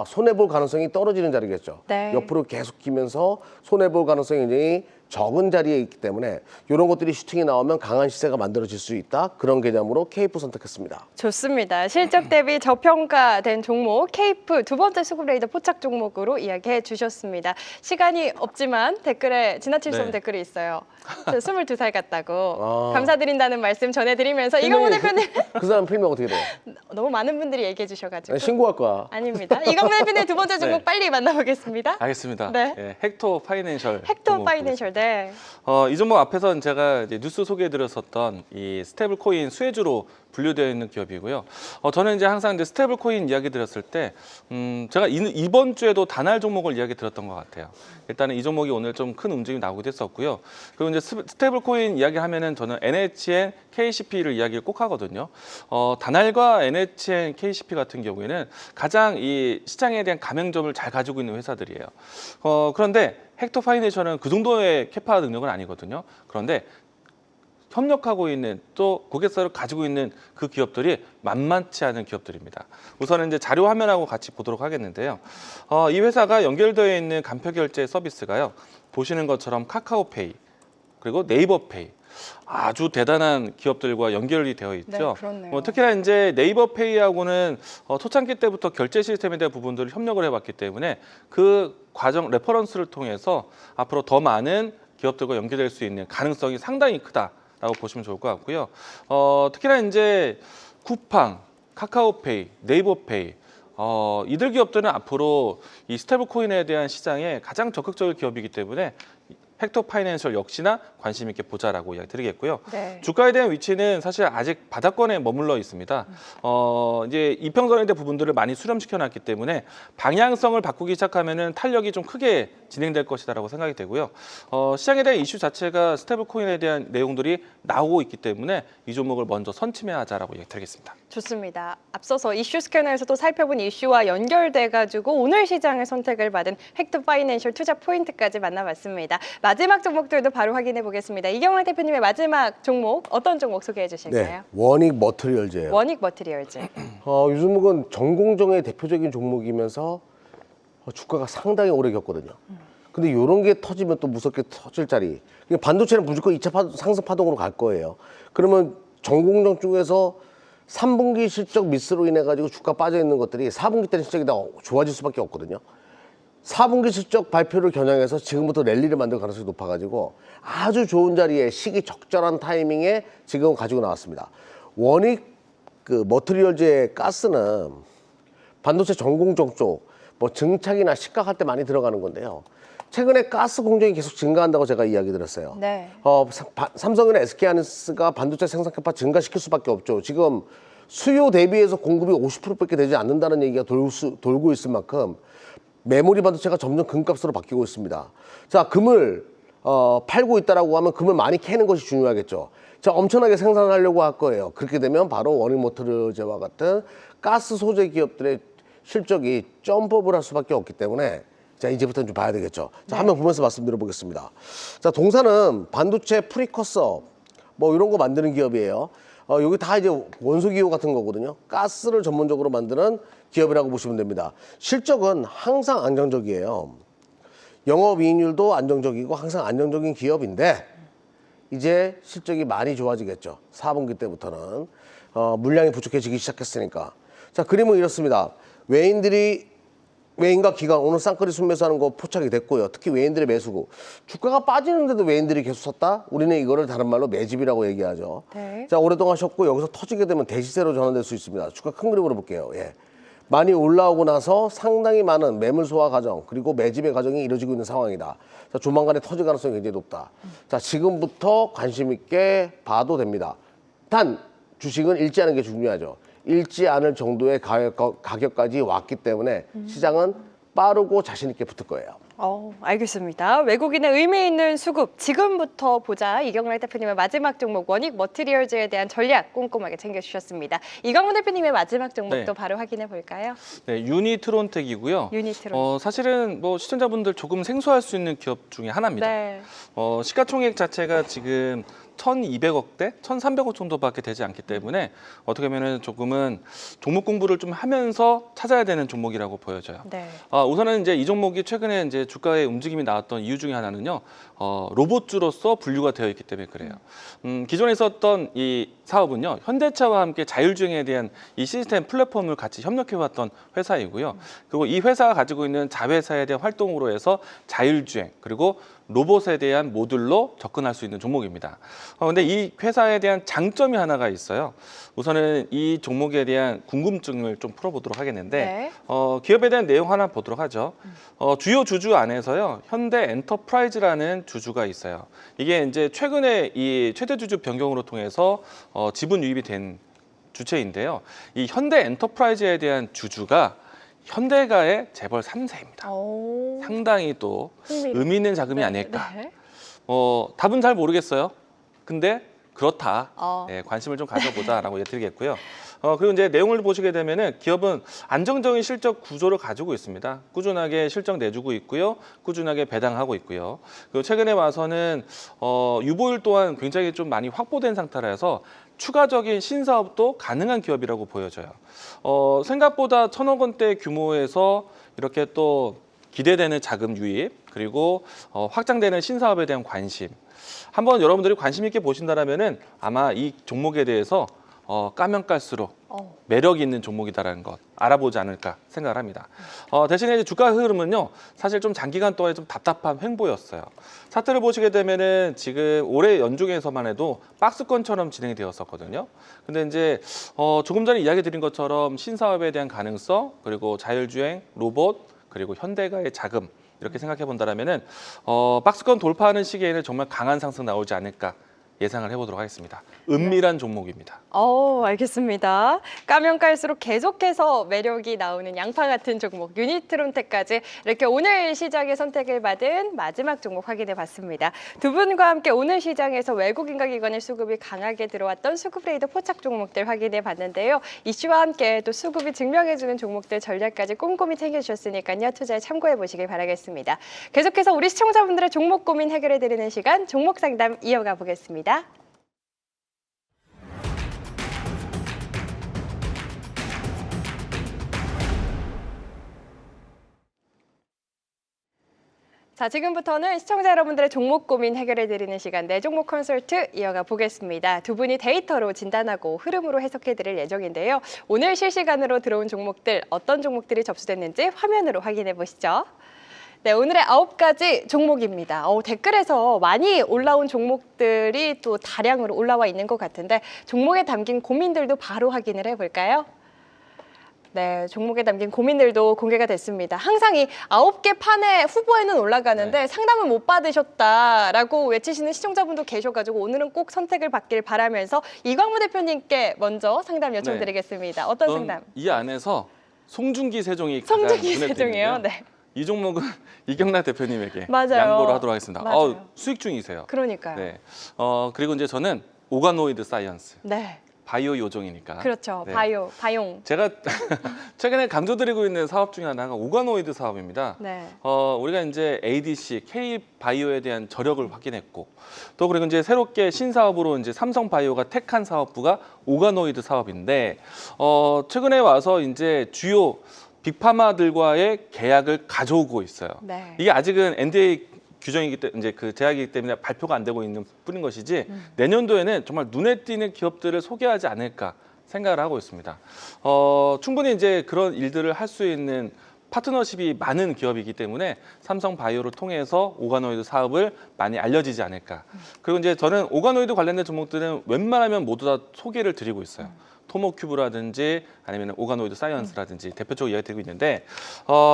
손해볼 가능성이 떨어지는 자리겠죠. 네. 옆으로 계속 기면서 손해볼 가능성이 굉장히 적은 자리에 있기 때문에 이런 것들이 슈팅이 나오면 강한 시세가 만들어질 수 있다. 그런 개념으로 케이프 선택했습니다. 좋습니다. 실적 대비 저평가된 종목 케이프 두 번째 수급레이더 포착 종목으로 이야기해 주셨습니다. 시간이 없지만 댓글에 지나칠 수 없는 네. 댓글이 있어요. 저 22살 같다고 감사드린다는 말씀 전해드리면서 이강문 대표님 그 사람 필명 어떻게 돼요? 너무 많은 분들이 얘기해 주셔가지고 신고할 거야. 아닙니다. 이강문 대표님 두 번째 종목 네. 빨리 만나보겠습니다. 알겠습니다. 네. 예, 헥토 파이낸셜. 헥토 종목 파이낸셜 네. 이 종목 앞에서 제가 이제 뉴스 소개해드렸었던 이 스테이블 코인 수혜주로 분류되어 있는 기업이고요. 저는 이제 항상 이제 스테이블 코인 이야기 드렸을 때, 제가 이번 주에도 단알 종목을 이야기 드렸던 것 같아요. 일단은 이 종목이 오늘 좀 큰 움직임이 나오기도 했었고요. 그리고 이제 스테이블 코인 이야기 하면은 저는 NHN, KCP를 이야기를 꼭 하거든요. 단알과 NHN, KCP 같은 경우에는 가장 이 시장에 대한 가맹점을 잘 가지고 있는 회사들이에요. 그런데 헥토 파이낸셜은 그 정도의 캐파 능력은 아니거든요. 그런데 협력하고 있는 또 고객사를 가지고 있는 그 기업들이 만만치 않은 기업들입니다. 우선은 이제 자료 화면하고 같이 보도록 하겠는데요. 이 회사가 연결되어 있는 간편 결제 서비스가요. 보시는 것처럼 카카오페이 그리고 네이버페이 아주 대단한 기업들과 연결이 되어 있죠. 네, 그렇네요. 특히나 이제 네이버페이하고는 초창기 때부터 결제 시스템에 대한 부분들을 협력을 해왔기 때문에 그 과정 레퍼런스를 통해서 앞으로 더 많은 기업들과 연계될 수 있는 가능성이 상당히 크다라고 보시면 좋을 것 같고요. 특히나 이제 쿠팡, 카카오페이, 네이버페이 이들 기업들은 앞으로 이 스테이블 코인에 대한 시장에 가장 적극적인 기업이기 때문에 헥토 파이낸셜 역시나 관심 있게 보자라고 이야기 드리겠고요. 네. 주가에 대한 위치는 사실 아직 바닥권에 머물러 있습니다. 이제 이평선에 대한 부분들을 많이 수렴시켜 놨기 때문에 방향성을 바꾸기 시작하면은 탄력이 좀 크게 진행될 것이다라고 생각이 되고요. 시장에 대한 이슈 자체가 스테이블 코인에 대한 내용들이 나오고 있기 때문에 이 종목을 먼저 선침해하자라고 이야기 드리겠습니다. 좋습니다. 앞서서 이슈 스캐너에서도 살펴본 이슈와 연결돼가지고 오늘 시장의 선택을 받은 헥토 파이낸셜 투자 포인트까지 만나봤습니다. 마지막 종목들도 바로 확인해 보겠습니다. 이경환 대표님의 마지막 종목 어떤 종목 소개해 주실까요? 네, 원익 머티리얼즈예요. 원익 머티리얼즈. 이 종목은 전공정의 대표적인 종목이면서 주가가 상당히 오래 겪거든요. 근데 이런 게 터지면 또 무섭게 터질 자리. 반도체는 무조건 2차 상승 파동으로 갈 거예요. 그러면 전공정 쪽에서 3분기 실적 미스로 인해 가지고 주가 빠져 있는 것들이 4분기 때는 실적이 다 좋아질 수밖에 없거든요. 4분기 실적 발표를 겨냥해서 지금부터 랠리를 만들 가능성이 높아가지고 아주 좋은 자리에 시기 적절한 타이밍에 지금 가지고 나왔습니다. 원익 머티리얼즈의 가스는 반도체 전공정 쪽 뭐 증착이나 식각할 때 많이 들어가는 건데요. 최근에 가스 공정이 계속 증가한다고 제가 이야기 드렸어요. 네. 삼성이나 SK하이닉스가 반도체 생산 캐파 증가시킬 수밖에 없죠. 지금 수요 대비해서 공급이 50%밖에 되지 않는다는 얘기가 돌고 있을 만큼 메모리 반도체가 점점 금값으로 바뀌고 있습니다. 자, 금을 팔고 있다라고 하면 금을 많이 캐는 것이 중요하겠죠. 자, 엄청나게 생산하려고 할 거예요. 그렇게 되면 바로 원익 머티리얼즈와 같은 가스 소재 기업들의 실적이 점프업을 할 수밖에 없기 때문에 자, 이제부터는 좀 봐야 되겠죠. 자, 화면 보면서 말씀드려 보겠습니다. 자, 동사는 반도체 프리커서 뭐 이런 거 만드는 기업이에요. 여기 다 이제 원소 기호 같은 거거든요. 가스를 전문적으로 만드는 기업이라고 보시면 됩니다. 실적은 항상 안정적이에요. 영업이익률도 안정적이고 항상 안정적인 기업인데 이제 실적이 많이 좋아지겠죠. 4분기 때부터는 물량이 부족해지기 시작했으니까. 자, 그림은 이렇습니다. 외인과 기관 오늘 쌍끌이 순매수하는 거 포착이 됐고요. 특히 외인들의 매수고 주가가 빠지는데도 외인들이 계속 샀다? 우리는 이거를 다른 말로 매집이라고 얘기하죠. 네. 자, 오랫동안 하셨고 여기서 터지게 되면 대시세로 전환될 수 있습니다. 주가 큰 그림으로 볼게요. 예. 많이 올라오고 나서 상당히 많은 매물 소화 과정 그리고 매집의 과정이 이루어지고 있는 상황이다. 자, 조만간에 터질 가능성이 굉장히 높다. 자, 지금부터 관심 있게 봐도 됩니다. 단 주식은 읽지 않은 게 중요하죠. 읽지 않을 정도의 가격까지 왔기 때문에 시장은 빠르고 자신 있게 붙을 거예요. 알겠습니다. 외국인의 의미 있는 수급 지금부터 보자. 이경락 대표님의 마지막 종목 원익 머티리얼즈에 대한 전략 꼼꼼하게 챙겨주셨습니다. 이광훈 대표님의 마지막 종목도 네. 바로 확인해 볼까요? 네, 유니트론텍이고요. 유니트론. 사실은 뭐 시청자분들 조금 생소할 수 있는 기업 중에 하나입니다. 네. 시가총액 자체가 지금 1,200억대, 1,300억 정도밖에 되지 않기 때문에 어떻게 보면 조금은 종목 공부를 좀 하면서 찾아야 되는 종목이라고 보여져요. 네. 우선은 이제 이 종목이 최근에 이제 주가의 움직임이 나왔던 이유 중에 하나는요, 로봇주로서 분류가 되어 있기 때문에 그래요. 기존에 있었던 이 사업은요, 현대차와 함께 자율주행에 대한 이 시스템 플랫폼을 같이 협력해왔던 회사이고요. 그리고 이 회사가 가지고 있는 자회사에 대한 활동으로 해서 자율주행 그리고 로봇에 대한 모듈로 접근할 수 있는 종목입니다. 근데 이 회사에 대한 장점이 하나가 있어요. 우선은 이 종목에 대한 궁금증을 좀 풀어보도록 하겠는데, 네. 기업에 대한 내용 하나 보도록 하죠. 주요 주주 안에서요, 현대 엔터프라이즈라는 주주가 있어요. 이게 이제 최근에 이 최대 주주 변경으로 통해서 지분 유입이 된 주체인데요. 이 현대 엔터프라이즈에 대한 주주가 현대가의 재벌 3세입니다. 오. 상당히 또 흥미로워. 의미 있는 자금이 아닐까. 네. 답은 잘 모르겠어요. 근데 그렇다. 어. 네, 관심을 좀 가져보자라고 드리겠고요. 그리고 이제 내용을 보시게 되면은 기업은 안정적인 실적 구조를 가지고 있습니다. 꾸준하게 실적 내주고 있고요. 꾸준하게 배당하고 있고요. 그리고 최근에 와서는 유보율 또한 굉장히 좀 많이 확보된 상태라서 추가적인 신사업도 가능한 기업이라고 보여져요. 생각보다 1,000억 원대 규모에서 이렇게 또 기대되는 자금 유입 그리고 확장되는 신사업에 대한 관심. 한번 여러분들이 관심 있게 보신다면은 아마 이 종목에 대해서 까면 깔수록 매력 있는 종목이다라는 것 알아보지 않을까 생각을 합니다. 대신에 이제 주가 흐름은요, 사실 좀 장기간 동안에 좀 답답한 횡보였어요. 차트를 보시게 되면은 지금 올해 연중에서만 해도 박스권처럼 진행이 되었었거든요. 근데 이제 조금 전에 이야기 드린 것처럼 신사업에 대한 가능성 그리고 자율주행, 로봇 그리고 현대가의 자금 이렇게 생각해 본다면은 박스권 돌파하는 시기에는 정말 강한 상승 나오지 않을까 예상을 해보도록 하겠습니다. 은밀한 종목입니다. 알겠습니다. 까면 깔수록 계속해서 매력이 나오는 양파 같은 종목 유니트론텍까지 이렇게 오늘 시장에 선택을 받은 마지막 종목 확인해 봤습니다. 두 분과 함께 오늘 시장에서 외국인과 기관의 수급이 강하게 들어왔던 수급레이더 포착 종목들 확인해 봤는데요. 이슈와 함께 또 수급이 증명해주는 종목들 전략까지 꼼꼼히 챙겨주셨으니까요. 투자에 참고해 보시길 바라겠습니다. 계속해서 우리 시청자분들의 종목 고민 해결해 드리는 시간 종목 상담 이어가 보겠습니다. 자, 지금부터는 시청자 여러분들의 종목 고민 해결해드리는 시간 내 종목 컨설트 이어가 보겠습니다. 두 분이 데이터로 진단하고 흐름으로 해석해드릴 예정인데요. 오늘 실시간으로 들어온 종목들 어떤 종목들이 접수됐는지 화면으로 확인해 보시죠. 네, 오늘의 9가지 종목입니다. 댓글에서 많이 올라온 종목들이 또 다량으로 올라와 있는 것 같은데 종목에 담긴 고민들도 바로 확인을 해볼까요? 네, 종목에 담긴 고민들도 공개가 됐습니다. 항상 이 9개 판의 후보에는 올라가는데 상담을 못 받으셨다라고 외치시는 시청자분도 계셔가지고 오늘은 꼭 선택을 받길 바라면서 이광무 대표님께 먼저 상담 요청드리겠습니다. 어떤 상담? 이 안에서 송중기 세종이 가장 송중기 눈에 세종이요? 띄는데요. 네. 이 종목은 이경락 대표님에게 맞아요. 양보를 하도록 하겠습니다. 맞아요. 수익 중이세요. 그러니까요. 네. 그리고 이제 저는 오가노이드 사이언스. 네. 바이오 요종이니까. 그렇죠. 네. 바용. 제가 최근에 강조드리고 있는 사업 중에 하나가 오가노이드 사업입니다. 네. 우리가 이제 ADC, K 바이오에 대한 저력을 확인했고, 또 그리고 이제 새롭게 신사업으로 이제 삼성 바이오가 택한 사업부가 오가노이드 사업인데, 최근에 와서 이제 주요 빅파마들과의 계약을 가져오고 있어요. 네. 이게 아직은 NDA 규정이기 때문에 이제 그 제약이기 때문에 발표가 안 되고 있는 뿐인 것이지 내년도에는 정말 눈에 띄는 기업들을 소개하지 않을까 생각을 하고 있습니다. 충분히 이제 그런 일들을 할 수 있는 파트너십이 많은 기업이기 때문에 삼성 바이오를 통해서 오가노이드 사업을 많이 알려지지 않을까. 그리고 이제 저는 오가노이드 관련된 종목들은 웬만하면 모두 다 소개를 드리고 있어요. 토모큐브라든지 아니면 오가노이드 사이언스라든지 대표적으로 이야기드리고 있는데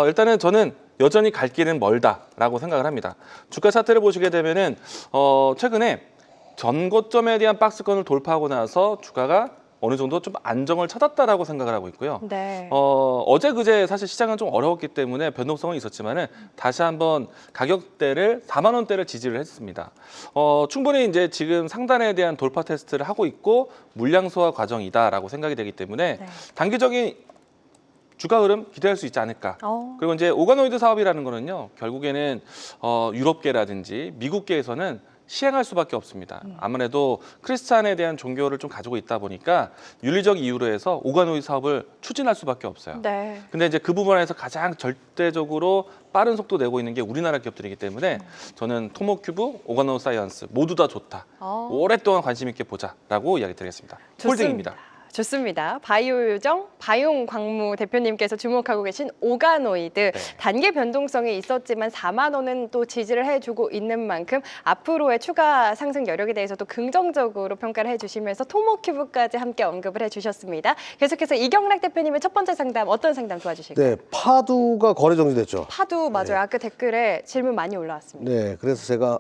일단은 저는 여전히 갈 길은 멀다라고 생각을 합니다. 주가 차트를 보시게 되면은 최근에 전고점에 대한 박스권을 돌파하고 나서 주가가 어느 정도 좀 안정을 찾았다라고 생각을 하고 있고요. 네. 어제 그제 사실 시장은 좀 어려웠기 때문에 변동성은 있었지만은 다시 한번 가격대를 4만 원대를 지지를 했습니다. 충분히 이제 지금 상단에 대한 돌파 테스트를 하고 있고 물량 소화 과정이다라고 생각이 되기 때문에 네. 단기적인 주가 흐름 기대할 수 있지 않을까. 그리고 이제 오가노이드 사업이라는 거는요, 결국에는 유럽계라든지 미국계에서는 시행할 수밖에 없습니다. 아무래도 크리스찬에 대한 종교를 좀 가지고 있다 보니까 윤리적 이유로 해서 오가노이드 사업을 추진할 수밖에 없어요. 네. 근데 이제 그 부분에서 가장 절대적으로 빠른 속도 내고 있는 게 우리나라 기업들이기 때문에 저는 토모큐브, 오가노 사이언스 모두 다 좋다. 오랫동안 관심 있게 보자라고 이야기 드리겠습니다. 홀딩입니다. 좋습니다. 바이오유정 바용광무 대표님께서 주목하고 계신 오가노이드 단계 변동성이 있었지만 4만 원은 또 지지를 해주고 있는 만큼 앞으로의 추가 상승 여력에 대해서도 긍정적으로 평가를 해주시면서 토모큐브까지 함께 언급을 해주셨습니다. 계속해서 이경락 대표님의 첫 번째 상담 어떤 상담 도와주실까요? 네, 파두가 거래 정지됐죠. 파두 맞아요. 아까 댓글에 질문 많이 올라왔습니다. 네, 그래서 제가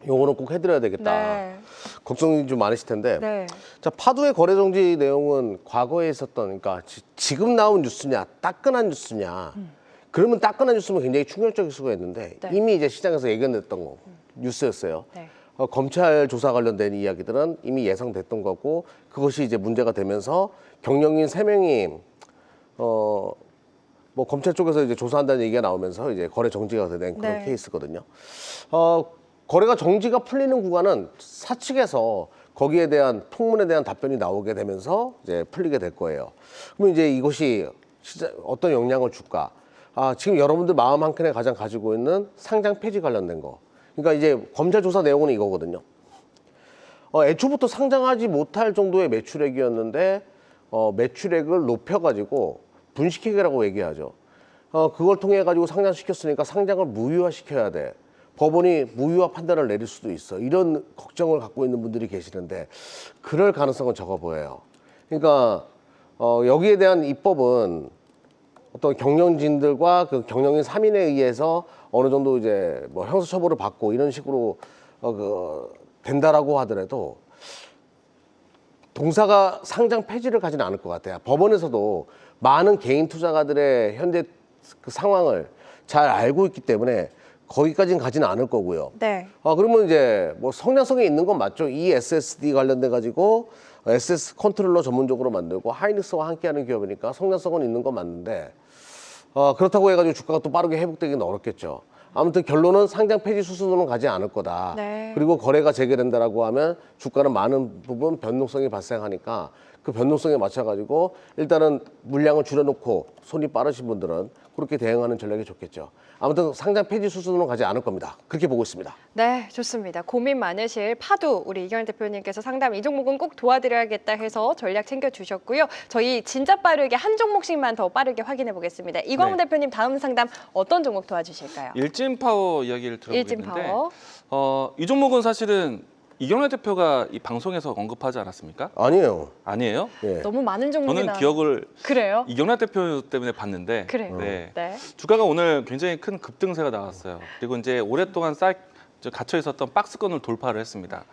요거는 꼭 해드려야 되겠다. 네. 걱정이 좀 많으실 텐데. 네. 자, 파두의 거래 정지 내용은 과거에 있었던, 그러니까 지금 나온 뉴스냐, 따끈한 뉴스냐. 그러면 따끈한 뉴스면 굉장히 충격적일 수가 있는데 네. 이미 이제 시장에서 예견됐던 거 뉴스였어요. 네. 검찰 조사 관련된 이야기들은 이미 예상됐던 거고 그것이 이제 문제가 되면서 경영인 3명이 뭐 검찰 쪽에서 이제 조사한다는 얘기가 나오면서 이제 거래 정지가 된 그런 네. 케이스거든요. 거래가 정지가 풀리는 구간은 사측에서 거기에 대한 풍문에 대한 답변이 나오게 되면서 이제 풀리게 될 거예요. 그러면 이제 이것이 어떤 영향을 줄까? 지금 여러분들 마음 한켠에 가장 가지고 있는 상장 폐지 관련된 거. 그러니까 이제 검찰 조사 내용은 이거거든요. 애초부터 상장하지 못할 정도의 매출액이었는데 매출액을 높여가지고 분식회계라고 얘기하죠. 그걸 통해 가지고 상장시켰으니까 상장을 무효화시켜야 돼. 법원이 무효화 판단을 내릴 수도 있어. 이런 걱정을 갖고 있는 분들이 계시는데 그럴 가능성은 적어 보여요. 그러니까 여기에 대한 입법은 어떤 경영진들과 그 경영인 3인에 의해서 어느 정도 이제 뭐 형사처벌을 받고 이런 식으로 된다라고 하더라도 동사가 상장 폐지를 가지는 않을 것 같아요. 법원에서도 많은 개인 투자가들의 현재 그 상황을 잘 알고 있기 때문에 거기까지는 가지는 않을 거고요. 네. 그러면 이제 뭐 성장성이 있는 건 맞죠. 이 SSD 관련돼 가지고 SS 컨트롤러 전문적으로 만들고 하이닉스와 함께하는 기업이니까 성장성은 있는 건 맞는데 그렇다고 해가지고 주가가 또 빠르게 회복되기는 어렵겠죠. 아무튼 결론은 상장 폐지 수순으로는 가지 않을 거다. 네. 그리고 거래가 재개된다라고 하면 주가는 많은 부분 변동성이 발생하니까 그 변동성에 맞춰가지고 일단은 물량을 줄여놓고 손이 빠르신 분들은 그렇게 대응하는 전략이 좋겠죠. 아무튼 상장 폐지 수순으로 가지 않을 겁니다. 그렇게 보고 있습니다. 네, 좋습니다. 고민 많으실 파두 우리 이경일 대표님께서 상담 이 종목은 꼭 도와드려야겠다 해서 전략 챙겨주셨고요. 저희 진짜 빠르게 한 종목씩만 더 빠르게 확인해 보겠습니다. 이광훈 네. 대표님 다음 상담 어떤 종목 도와주실까요? 일진파워 이야기를 들어보고 있는데 일진파워. 이 종목은 사실은 이경래 대표가 이 방송에서 언급하지 않았습니까? 아니에요. 아니에요? 예. 너무 많은 종목이 저는 기억을 그래요? 이경래 대표 때문에 봤는데 그래요. 네. 네. 주가가 오늘 굉장히 큰 급등세가 나왔어요. 그리고 이제 오랫동안 갇혀 있었던 박스권을 돌파를 했습니다.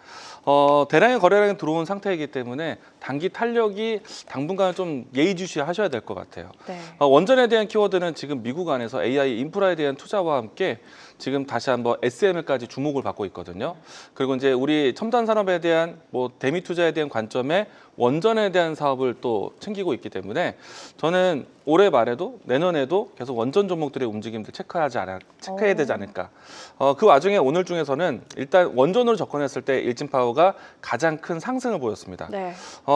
대량의 거래량이 들어온 상태이기 때문에 단기 탄력이 당분간 좀 예의주시하셔야 될 것 같아요. 네. 원전에 대한 키워드는 지금 미국 안에서 AI 인프라에 대한 투자와 함께 지금 다시 한번 SML까지 주목을 받고 있거든요. 그리고 이제 우리 첨단 산업에 대한 뭐 대미 투자에 대한 관점에 원전에 대한 사업을 또 챙기고 있기 때문에 저는 올해 말에도 내년에도 계속 원전 종목들의 움직임들 체크해야 되지 않을까. 그 와중에 오늘 중에서는 일단 원전으로 접근했을 때 일진파워가 가장 큰 상승을 보였습니다. 네.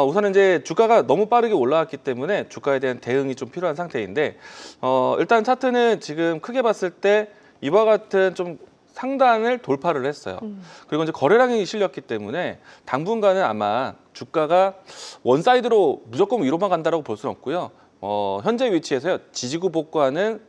우선 이제 주가가 너무 빠르게 올라왔기 때문에 주가에 대한 대응이 좀 필요한 상태인데 일단 차트는 지금 크게 봤을 때 이와 같은 좀 상단을 돌파를 했어요. 그리고 이제 거래량이 실렸기 때문에 당분간은 아마 주가가 원사이드로 무조건 위로만 간다라고 볼 수는 없고요. 현재 위치에서 지지구 복구하는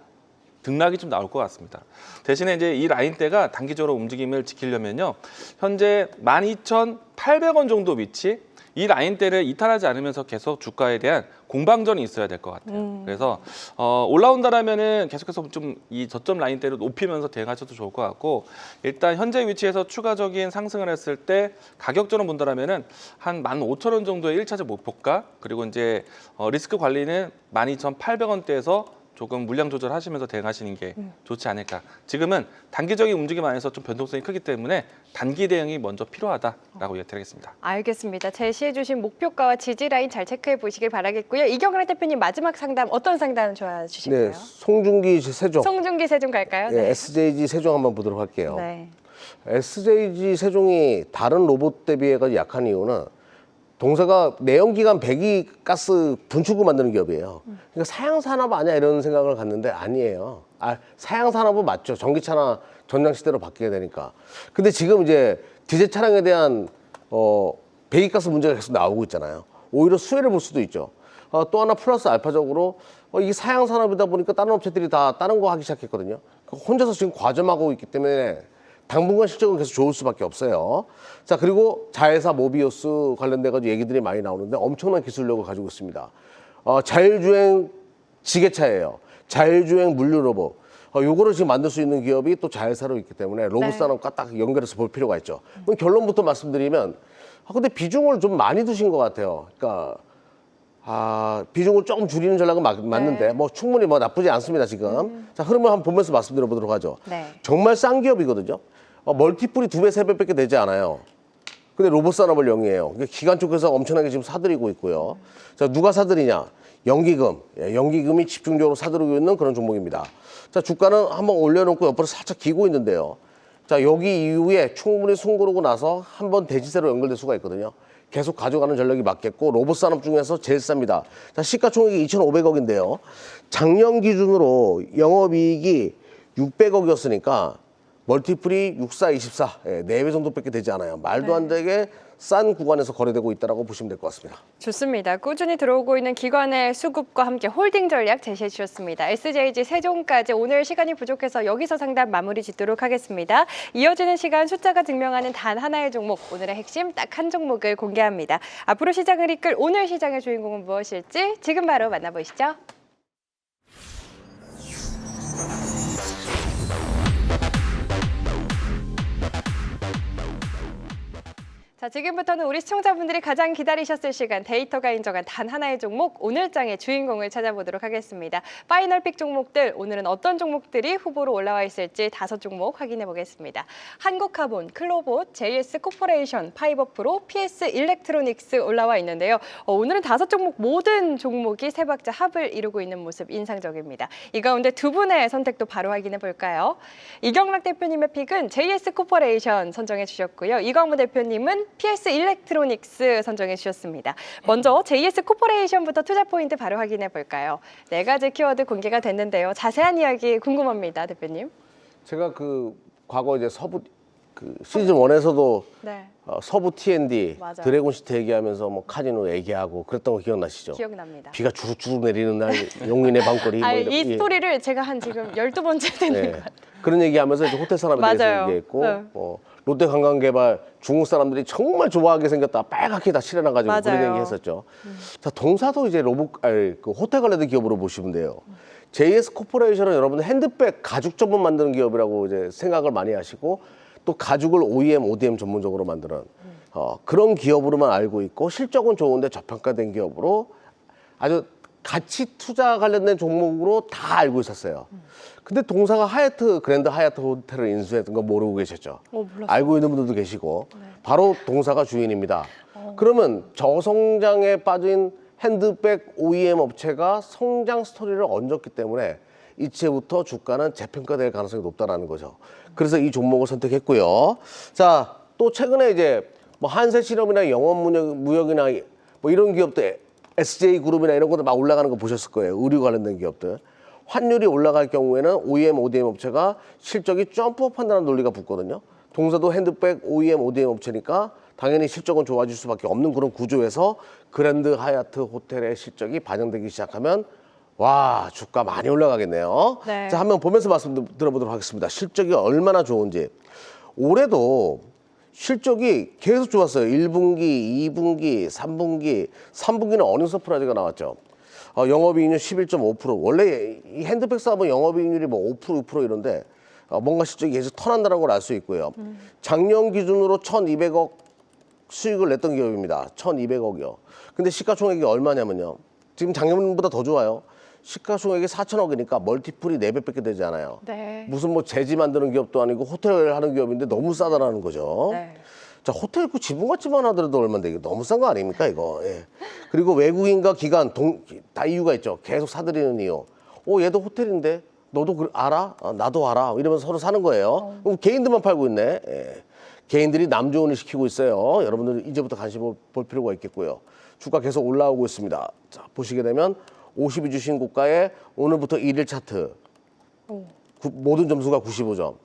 등락이 좀 나올 것 같습니다. 대신에 이제 이 라인대가 단기적으로 움직임을 지키려면요. 현재 12,800원 정도 위치, 이 라인대를 이탈하지 않으면서 계속 주가에 대한 공방전이 있어야 될 것 같아요. 그래서 올라온다라면은 계속해서 좀 이 저점 라인대를 높이면서 대응하셔도 좋을 것 같고, 일단 현재 위치에서 추가적인 상승을 했을 때 가격적으로 본다라면은 한 15,000원 정도의 1차적 목표가, 그리고 이제 리스크 관리는 12,800원대에서 조금 물량 조절하시면서 대응하시는 게 좋지 않을까. 지금은 단기적인 움직임 안에서 좀 변동성이 크기 때문에 단기 대응이 먼저 필요하다라고 이야기드리겠습니다. 알겠습니다. 제시해 주신 목표가와 지지 라인 잘 체크해 보시길 바라겠고요. 이경락 대표님 마지막 상담 어떤 상담 좋아해 주실까요? 네, 송중기 세종. 송중기 세종 갈까요? 네, SJG 세종 한번 보도록 할게요. 네. SJG 세종이 다른 로봇 대비해 약한 이유는 동사가 내연기관 배기가스 분출구 만드는 기업이에요. 그러니까 사양산업 아니야 이런 생각을 갖는데 아니에요. 사양산업은 맞죠. 전기차나 전장시대로 바뀌게 되니까. 근데 지금 이제 디젤 차량에 대한 배기가스 문제가 계속 나오고 있잖아요. 오히려 수혜를 볼 수도 있죠. 또 하나 플러스 알파적으로 이게 사양산업이다 보니까 다른 업체들이 다 다른 거 하기 시작했거든요. 혼자서 지금 과점하고 있기 때문에 당분간 실적은 계속 좋을 수밖에 없어요. 자, 그리고 자회사 모비우스 관련돼가지고 얘기들이 많이 나오는데 엄청난 기술력을 가지고 있습니다. 자율주행 지게차예요. 자율주행 물류 로봇. 요거를 지금 만들 수 있는 기업이 또 자회사로 있기 때문에 로봇 산업과 딱 연결해서 볼 필요가 있죠. 그럼 결론부터 말씀드리면, 근데 비중을 좀 많이 두신 것 같아요. 그러니까 비중을 조금 줄이는 전략은 맞는데 뭐 충분히 뭐 나쁘지 않습니다 지금. 자, 흐름을 한번 보면서 말씀드려 보도록 하죠. 네. 정말 싼 기업이거든요. 멀티플이 2배, 3배밖에 되지 않아요. 근데 로봇 산업을 영위해요. 그러니까 기관 쪽에서 엄청나게 지금 사들이고 있고요. 자, 누가 사들이냐? 연기금. 연기금이 집중적으로 사들이고 있는 그런 종목입니다. 자, 주가는 한번 올려놓고 옆으로 살짝 기고 있는데요. 자, 여기 이후에 충분히 숨고르고 나서 한번 대지세로 연결될 수가 있거든요. 계속 가져가는 전략이 맞겠고, 로봇 산업 중에서 제일 쌉니다. 자, 시가총액이 2,500억인데요. 작년 기준으로 영업이익이 600억이었으니까 멀티플이 64, 24, 4배 정도밖에 되지 않아요. 말도 안 되게 싼 구간에서 거래되고 있다고 보시면 될 것 같습니다. 좋습니다. 꾸준히 들어오고 있는 기관의 수급과 함께 홀딩 전략 제시해 주셨습니다. SJG 세종까지 오늘 시간이 부족해서 여기서 상담 마무리 짓도록 하겠습니다. 이어지는 시간 숫자가 증명하는 단 하나의 종목, 오늘의 핵심 딱 한 종목을 공개합니다. 앞으로 시장을 이끌 오늘 시장의 주인공은 무엇일지 지금 바로 만나보시죠. 자, 지금부터는 우리 시청자분들이 가장 기다리셨을 시간, 데이터가 인정한 단 하나의 종목, 오늘장의 주인공을 찾아보도록 하겠습니다. 파이널 픽 종목들, 오늘은 어떤 종목들이 후보로 올라와 있을지 5종목 확인해 보겠습니다. 한국카본, 클로봇, JS 코퍼레이션, 파이버프로, PS 일렉트로닉스 올라와 있는데요. 오늘은 5종목 모든 종목이 세 박자 합을 이루고 있는 모습 인상적입니다. 이 가운데 두 분의 선택도 바로 확인해 볼까요? 이경락 대표님의 픽은 JS 코퍼레이션 선정해 주셨고요. 이광무 대표님은 PS 일렉트로닉스 선정해 주셨습니다. 먼저 JS 코퍼레이션부터 투자 포인트 바로 확인해 볼까요? 4가지 키워드 공개가 됐는데요. 자세한 이야기 궁금합니다, 대표님. 제가 과거 이제 서부 시즌 1에서도 네. 서부 T&D, 맞아요. 드래곤시티 얘기하면서 뭐 카지노 얘기하고 그랬던 거 기억나시죠? 기억납니다. 비가 주룩주룩 내리는 날 용인의 밤거리. 뭐 이 스토리를 제가 한 지금 12번째 되는 것 같아요. 그런 얘기하면서 이제 호텔 산업에 대해서 맞아요. 얘기했고, 네. 롯데관광개발 중국 사람들이 정말 좋아하게 생겼다 빨갛게 다 칠해놔가지고 그런 맞아요. 얘기했었죠. 자, 동사도 이제 호텔 관련된 기업으로 보시면 돼요. JS 코퍼레이션은 여러분들 핸드백 가죽 전문 만드는 기업이라고 이제 생각을 많이 하시고, 또 가죽을 OEM, ODM 전문적으로 만드는 그런 기업으로만 알고 있고, 실적은 좋은데 저평가된 기업으로 아주 가치 투자 관련된 종목으로 다 알고 있었어요. 근데 동사가 그랜드 하얏트 호텔을 인수했던 거 모르고 계셨죠? 몰랐어요. 알고 있는 분들도 계시고, 바로 동사가 주인입니다. 그러면 저성장에 빠진 핸드백 OEM 업체가 성장 스토리를 얹었기 때문에 이제부터 주가는 재평가될 가능성이 높다라는 거죠. 그래서 이 종목을 선택했고요. 자, 또 최근에 이제 뭐 한세실험이나 영원무역이나 뭐 이런 기업들, SJ그룹이나 이런 것들 막 올라가는 거 보셨을 거예요. 의류 관련된 기업들. 환율이 올라갈 경우에는 OEM, ODM 업체가 실적이 점프업한다는 논리가 붙거든요. 동사도 핸드백 OEM, ODM 업체니까 당연히 실적은 좋아질 수밖에 없는 그런 구조에서 그랜드 하얏트 호텔의 실적이 반영되기 시작하면 와, 주가 많이 올라가겠네요. 네. 자, 한번 보면서 말씀 들어보도록 하겠습니다. 실적이 얼마나 좋은지. 올해도 실적이 계속 좋았어요. 1분기, 2분기, 3분기, 3분기는 어닝 서프라이즈가 나왔죠. 영업이익률 11.5%. 원래 이 핸드백 사업은 영업이익률이 뭐 5%, 6% 이런데 뭔가 실적이 계속 턴한다는 걸 알 수 있고요. 작년 기준으로 1,200억 수익을 냈던 기업입니다. 1,200억이요. 근데 시가총액이 얼마냐면요. 지금 작년보다 더 좋아요. 시가총액이 4천억이니까 멀티플이 4배밖에 되지 않아요. 네. 무슨 뭐 제지 만드는 기업도 아니고 호텔 하는 기업인데 너무 싸다라는 거죠. 네. 자, 호텔 그 지분가치만 하더라도 얼마인데 이거 너무 싼 거 아닙니까 이거. 예. 그리고 외국인과 기관 다 이유가 있죠. 계속 사들이는 이유. 얘도 호텔인데 너도 알아? 나도 알아. 이러면서 서로 사는 거예요. 그럼 개인들만 팔고 있네. 예. 개인들이 남조원을 시키고 있어요. 여러분들 이제부터 관심 볼 필요가 있겠고요. 주가 계속 올라오고 있습니다. 자, 보시게 되면 52주 신고가에 오늘부터 1일 차트 모든 점수가 95점.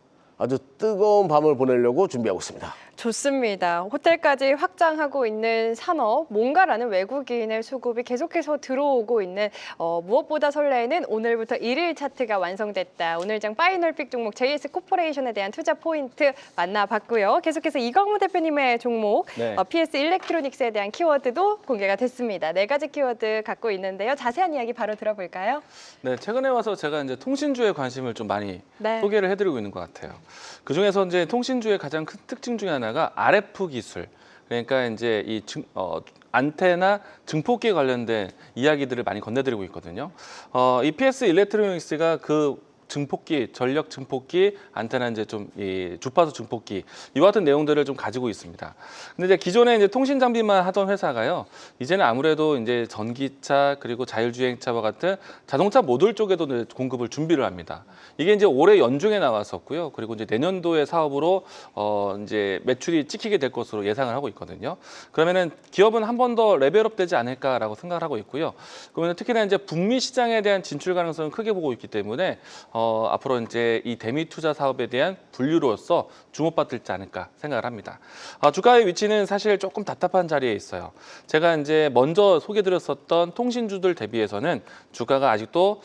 아주 뜨거운 밤을 보내려고 준비하고 있습니다. 좋습니다. 호텔까지 확장하고 있는 산업, 뭔가라는 외국인의 수급이 계속해서 들어오고 있는 무엇보다 설레는 오늘부터 1일 차트가 완성됐다. 오늘장 파이널픽 종목 JS 코퍼레이션에 대한 투자 포인트 만나봤고요. 계속해서 이광무 대표님의 종목 네. PS 일렉트로닉스에 대한 키워드도 공개가 됐습니다. 4가지 키워드 갖고 있는데요. 자세한 이야기 바로 들어볼까요? 네, 최근에 와서 제가 이제 통신주에 관심을 좀 많이 네. 소개를 해드리고 있는 것 같아요. 그 중에서 이제 통신주의 가장 큰 특징 중에 하나가 RF 기술. 그러니까 이제 이 안테나 증폭기 관련된 이야기들을 많이 건네드리고 있거든요. 이 PS 일렉트로닉스가 그 증폭기, 전력 증폭기, 안테나 이제 좀 이 주파수 증폭기 이와 같은 내용들을 좀 가지고 있습니다. 근데 이제 기존에 이제 통신 장비만 하던 회사가요, 이제는 아무래도 이제 전기차 그리고 자율주행차와 같은 자동차 모듈 쪽에도 공급을 준비를 합니다. 이게 이제 올해 연중에 나왔었고요. 그리고 이제 내년도의 사업으로 이제 매출이 찍히게 될 것으로 예상을 하고 있거든요. 그러면은 기업은 한 번 더 레벨업 되지 않을까라고 생각을 하고 있고요. 그러면 특히나 이제 북미 시장에 대한 진출 가능성을 크게 보고 있기 때문에 앞으로 이제 이 대미 투자 사업에 대한 분류로서 주목받지 않을까 생각을 합니다. 주가의 위치는 사실 조금 답답한 자리에 있어요. 제가 이제 먼저 소개드렸었던 통신주들 대비해서는 주가가 아직도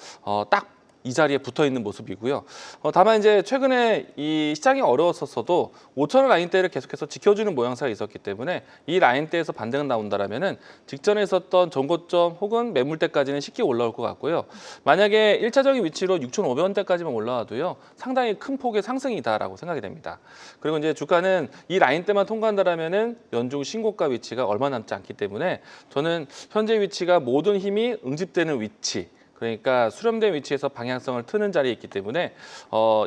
딱 이 자리에 붙어 있는 모습이고요. 다만 이제 최근에 이 시장이 어려웠었어도 5,000원 라인대를 계속해서 지켜주는 모양새가 있었기 때문에 이 라인대에서 반등이 나온다라면은 직전에 있었던 전고점 혹은 매물대까지는 쉽게 올라올 것 같고요. 만약에 1차적인 위치로 6,500원대까지만 올라와도요, 상당히 큰 폭의 상승이다라고 생각이 됩니다. 그리고 이제 주가는 이 라인대만 통과한다라면은 연중 신고가 위치가 얼마 남지 않기 때문에 저는 현재 위치가 모든 힘이 응집되는 위치. 그러니까 수렴된 위치에서 방향성을 트는 자리에 있기 때문에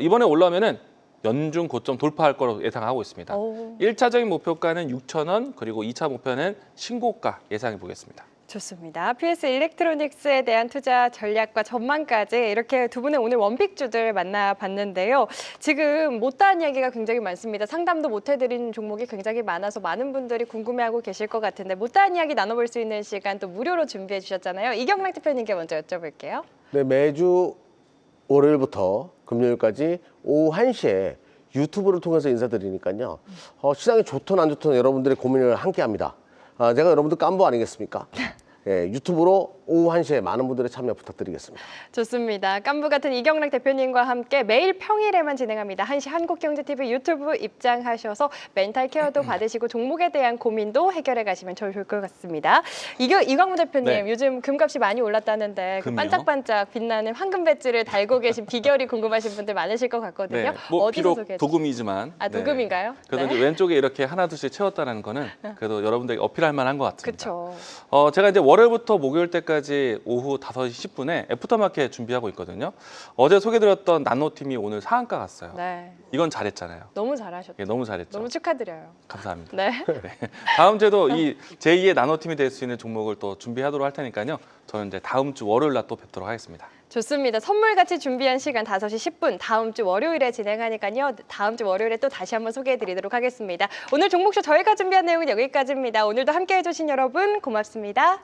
이번에 올라오면은 연중 고점 돌파할 거로 예상하고 있습니다. 1차적인 목표가는 6,000원, 그리고 2차 목표는 신고가 예상해 보겠습니다. 좋습니다. PS 일렉트로닉스에 대한 투자 전략과 전망까지 이렇게 두 분의 오늘 원픽주들 만나봤는데요. 지금 못다한 이야기가 굉장히 많습니다. 상담도 못 해드린 종목이 굉장히 많아서 많은 분들이 궁금해하고 계실 것 같은데 못다한 이야기 나눠볼 수 있는 시간 또 무료로 준비해 주셨잖아요. 이경락 대표님께 먼저 여쭤볼게요. 네, 매주 월요일부터 금요일까지 오후 1시에 유튜브를 통해서 인사드리니까요. 시장이 좋든 안 좋든 여러분들의 고민을 함께합니다. 제가 여러분들 깐부 아니겠습니까? 예, 유튜브로 오후 1시에 많은 분들의 참여 부탁드리겠습니다. 좋습니다. 깐부 같은 이경락 대표님과 함께 매일 평일에만 진행합니다. 1시 한국경제TV 유튜브 입장하셔서 멘탈 케어도 받으시고 종목에 대한 고민도 해결해 가시면 좋을 것 같습니다. 이광무 대표님, 네. 요즘 금값이 많이 올랐다는데 그 금이요? 반짝반짝 빛나는 황금 배지를 달고 계신 비결이 궁금하신 분들 많으실 것 같거든요. 네, 뭐 어디서 비록 소개해 주세요? 도금이지만 도금인가요? 그래도 네. 이제 왼쪽에 이렇게 하나둘씩 채웠다는 거는 그래도 여러분들에게 어필할 만한 것 같습니다. 그렇죠. 제가 이제 월요일부터 목요일 때까지 오후 5시 10분에 애프터마켓 준비하고 있거든요. 어제 소개드렸던 나노팀이 오늘 상한가 갔어요. 네, 이건 잘했잖아요. 너무 잘하셨죠. 예, 너무 잘했죠. 너무 축하드려요. 감사합니다. 네. 다음 주에도 이 제2의 나노팀이 될 수 있는 종목을 또 준비하도록 할 테니까요. 저는 이제 다음 주 월요일 날 또 뵙도록 하겠습니다. 좋습니다. 선물같이 준비한 시간 5시 10분 다음 주 월요일에 진행하니까요. 다음 주 월요일에 또 다시 한번 소개해드리도록 하겠습니다. 오늘 종목쇼 저희가 준비한 내용은 여기까지입니다. 오늘도 함께해 주신 여러분 고맙습니다.